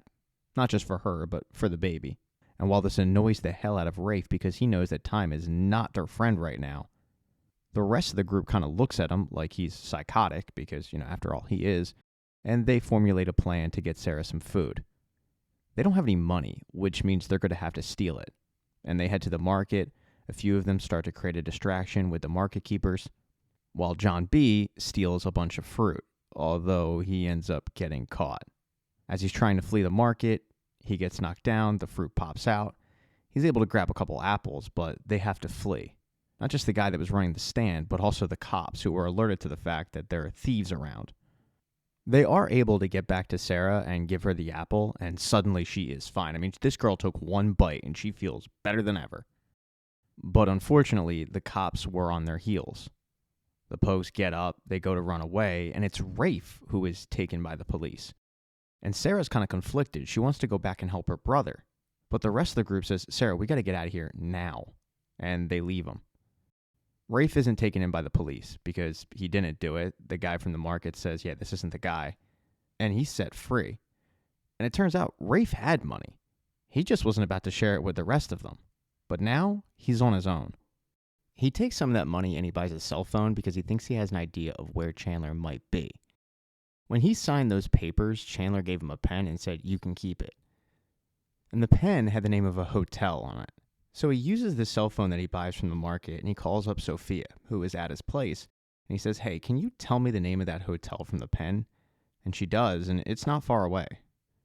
not just for her, but for the baby. And while this annoys the hell out of Rafe because he knows that time is not their friend right now, the rest of the group kind of looks at him like he's psychotic because, after all, he is, and they formulate a plan to get Sarah some food. They don't have any money, which means they're going to have to steal it. And they head to the market. A few of them start to create a distraction with the market keepers, while John B. steals a bunch of fruit, although he ends up getting caught. As he's trying to flee the market, he gets knocked down, the fruit pops out. He's able to grab a couple apples, but they have to flee. Not just the guy that was running the stand, but also the cops who were alerted to the fact that there are thieves around. They are able to get back to Sarah and give her the apple, and suddenly she is fine. I mean, this girl took one bite and she feels better than ever. But unfortunately, the cops were on their heels. The Pogues get up, they go to run away, and it's Rafe who is taken by the police. And Sarah's kind of conflicted. She wants to go back and help her brother. But the rest of the group says, Sarah, we got to get out of here now. And they leave him. Rafe isn't taken in by the police because he didn't do it. The guy from the market says, yeah, this isn't the guy. And he's set free. And it turns out Rafe had money. He just wasn't about to share it with the rest of them. But now he's on his own. He takes some of that money and he buys a cell phone because he thinks he has an idea of where Chandler might be. When he signed those papers, Chandler gave him a pen and said, you can keep it. And the pen had the name of a hotel on it. So he uses the cell phone that he buys from the market and he calls up Sophia, who is at his place. And he says, hey, can you tell me the name of that hotel from the pen? And she does, and it's not far away.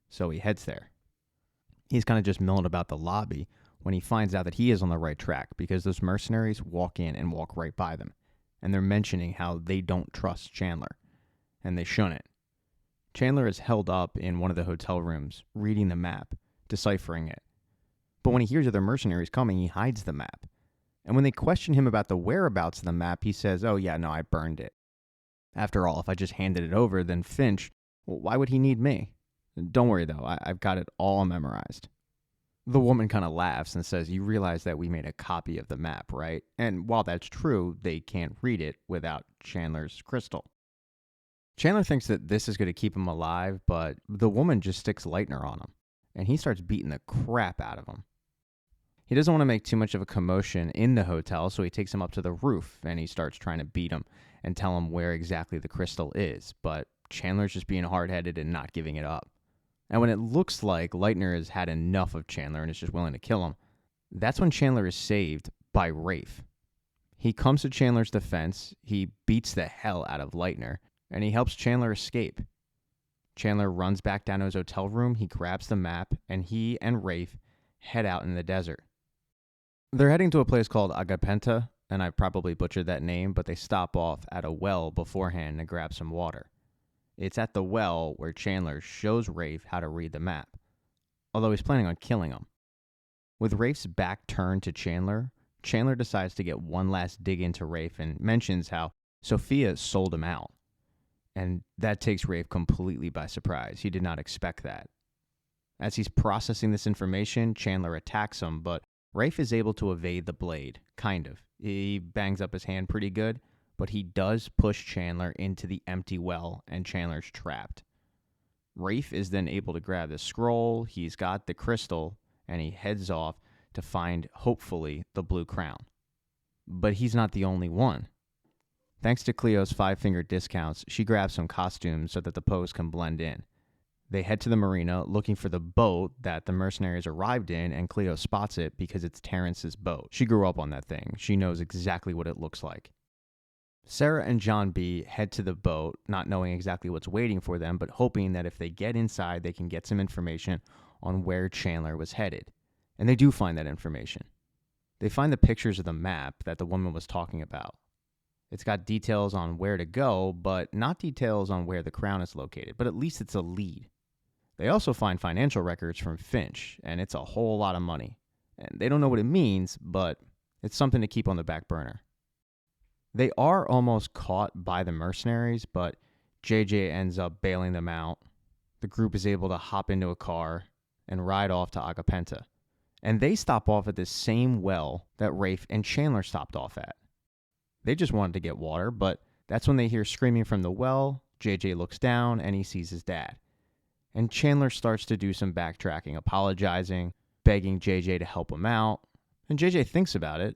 So he heads there. He's kind of just milling about the lobby when he finds out that he is on the right track because those mercenaries walk in and walk right by them. And they're mentioning how they don't trust Chandler. And they shouldn't. Chandler is held up in one of the hotel rooms, reading the map, deciphering it. But when he hears other mercenaries coming, he hides the map. And when they question him about the whereabouts of the map, he says, oh yeah, no, I burned it. After all, if I just handed it over, then Finch, well, why would he need me? Don't worry though, I've got it all memorized. The woman kind of laughs and says, you realize that we made a copy of the map, right? And while that's true, they can't read it without Chandler's crystal. Chandler thinks that this is going to keep him alive, but the woman just sticks Lightner on him, and he starts beating the crap out of him. He doesn't want to make too much of a commotion in the hotel, so he takes him up to the roof, and he starts trying to beat him and tell him where exactly the crystal is, but Chandler's just being hard-headed and not giving it up. And when it looks like Lightner has had enough of Chandler and is just willing to kill him, that's when Chandler is saved by Rafe. He comes to Chandler's defense, he beats the hell out of Lightner, and he helps Chandler escape. Chandler runs back down to his hotel room, he grabs the map, and he and Rafe head out in the desert. They're heading to a place called Agapenta, and I probably butchered that name, but they stop off at a well beforehand to grab some water. It's at the well where Chandler shows Rafe how to read the map, although he's planning on killing him. With Rafe's back turned to Chandler, Chandler decides to get one last dig into Rafe and mentions how Sophia sold him out. And that takes Rafe completely by surprise. He did not expect that. As he's processing this information, Chandler attacks him, but Rafe is able to evade the blade, kind of. He bangs up his hand pretty good, but he does push Chandler into the empty well, and Chandler's trapped. Rafe is then able to grab the scroll, he's got the crystal, and he heads off to find, hopefully, the blue crown. But he's not the only one. Thanks to Cleo's 5-finger discounts, she grabs some costumes so that the Pogues can blend in. They head to the marina looking for the boat that the mercenaries arrived in, and Cleo spots it because it's Terrence's boat. She grew up on that thing. She knows exactly what it looks like. Sarah and John B. head to the boat, not knowing exactly what's waiting for them, but hoping that if they get inside, they can get some information on where Chandler was headed. And they do find that information. They find the pictures of the map that the woman was talking about. It's got details on where to go, but not details on where the crown is located, but at least it's a lead. They also find financial records from Finch, and it's a whole lot of money. And they don't know what it means, but it's something to keep on the back burner. They are almost caught by the mercenaries, but JJ ends up bailing them out. The group is able to hop into a car and ride off to Agapenta. And they stop off at the same well that Rafe and Chandler stopped off at. They just wanted to get water, but that's when they hear screaming from the well. JJ looks down and he sees his dad. And Chandler starts to do some backtracking, apologizing, begging JJ to help him out. And JJ thinks about it,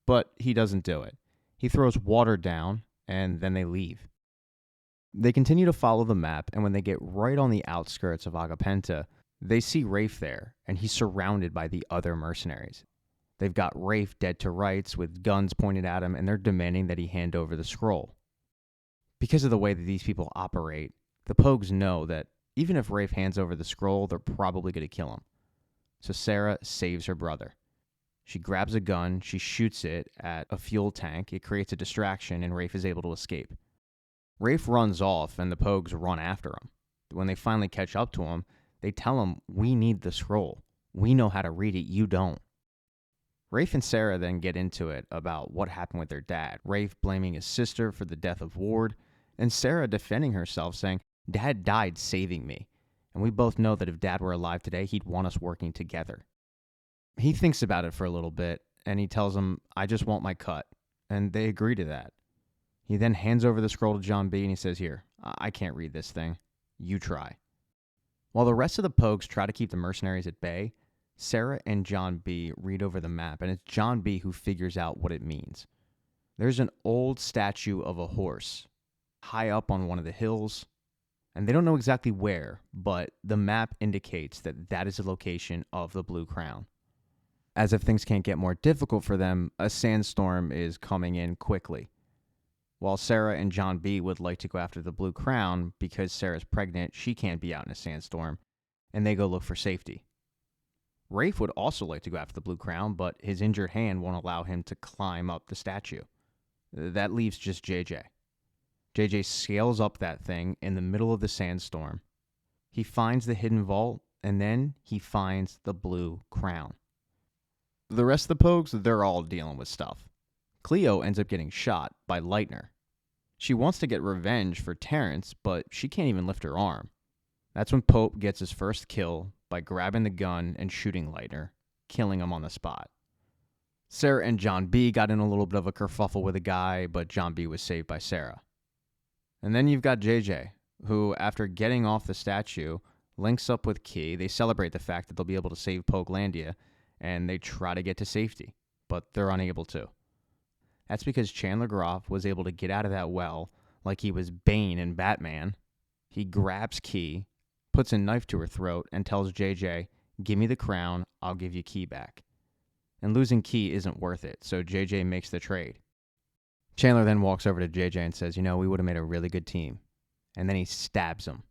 but he doesn't do it. He throws water down, and then they leave. They continue to follow the map, and when they get right on the outskirts of Agapenta, they see Rafe there, and he's surrounded by the other mercenaries. They've got Rafe dead to rights with guns pointed at him, and they're demanding that he hand over the scroll. Because of the way that these people operate, the Pogues know that even if Rafe hands over the scroll, they're probably going to kill him. So Sarah saves her brother. She grabs a gun, she shoots it at a fuel tank, it creates a distraction, and Rafe is able to escape. Rafe runs off, and the Pogues run after him. When they finally catch up to him, they tell him, "We need the scroll. We know how to read it, you don't." Rafe and Sarah then get into it about what happened with their dad, Rafe blaming his sister for the death of Ward, and Sarah defending herself, saying, "Dad died saving me, and we both know that if Dad were alive today, he'd want us working together." He thinks about it for a little bit, and he tells them, "I just want my cut," and they agree to that. He then hands over the scroll to John B., and he says, "Here, I can't read this thing. You try." While the rest of the Pogues try to keep the mercenaries at bay, Sarah and John B. read over the map, and it's John B. who figures out what it means. There's an old statue of a horse high up on one of the hills, and they don't know exactly where, but the map indicates that that is the location of the Blue Crown. As if things can't get more difficult for them, a sandstorm is coming in quickly. While Sarah and John B. would like to go after the Blue Crown, because Sarah's pregnant, she can't be out in a sandstorm, and they go look for safety. Rafe would also like to go after the Blue Crown, but his injured hand won't allow him to climb up the statue. That leaves just JJ. JJ scales up that thing in the middle of the sandstorm. He finds the hidden vault, and then he finds the Blue Crown. The rest of the Pogues, they're all dealing with stuff. Cleo ends up getting shot by Lightner. She wants to get revenge for Terrence, but she can't even lift her arm. That's when Pope gets his first kill by grabbing the gun and shooting Lightner, killing him on the spot. Sarah and John B. got in a little bit of a kerfuffle with a guy, but John B. was saved by Sarah. And then you've got JJ, who, after getting off the statue, links up with Key. They celebrate the fact that they'll be able to save Pokelandia, and they try to get to safety, but they're unable to. That's because Chandler Groff was able to get out of that well like he was Bane in Batman. He grabs Key, puts a knife to her throat, and tells JJ, "Give me the crown, I'll give you Key back." And losing Key isn't worth it, so JJ makes the trade. Chandler then walks over to JJ and says, "We would have made a really good team." And then he stabs him.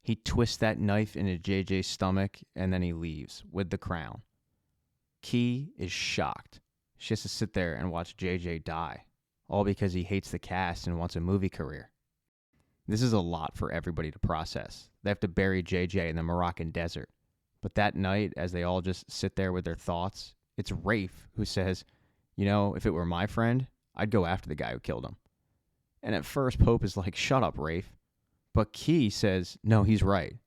He twists that knife into JJ's stomach, and then he leaves with the crown. Key is shocked. She has to sit there and watch JJ die, all because he hates the cast and wants a movie career. This is a lot for everybody to process. They have to bury JJ in the Moroccan desert. But that night, as they all just sit there with their thoughts, it's Rafe who says, "If it were my friend, I'd go after the guy who killed him." And at first, Pope is like, "Shut up, Rafe." But Key says, "No, he's right.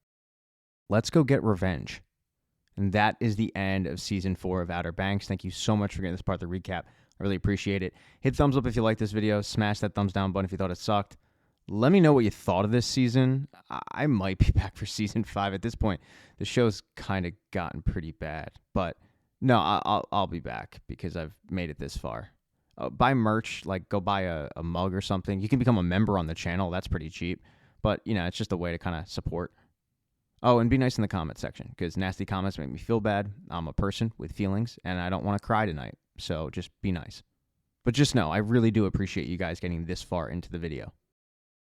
Let's go get revenge." And that is the end of Season 4 of Outer Banks. Thank you so much for getting this part of the recap. I really appreciate it. Hit thumbs up if you liked this video. Smash that thumbs down button if you thought it sucked. Let me know what you thought of this season. I might be back for Season 5 at this point. The show's kind of gotten pretty bad. But no, I'll be back because I've made it this far. Buy merch, like go buy a mug or something. You can become a member on the channel. That's pretty cheap. But, it's just a way to kind of support. Oh, and be nice in the comment section, because nasty comments make me feel bad. I'm a person with feelings, and I don't want to cry tonight. So just be nice. But just know, I really do appreciate you guys getting this far into the video.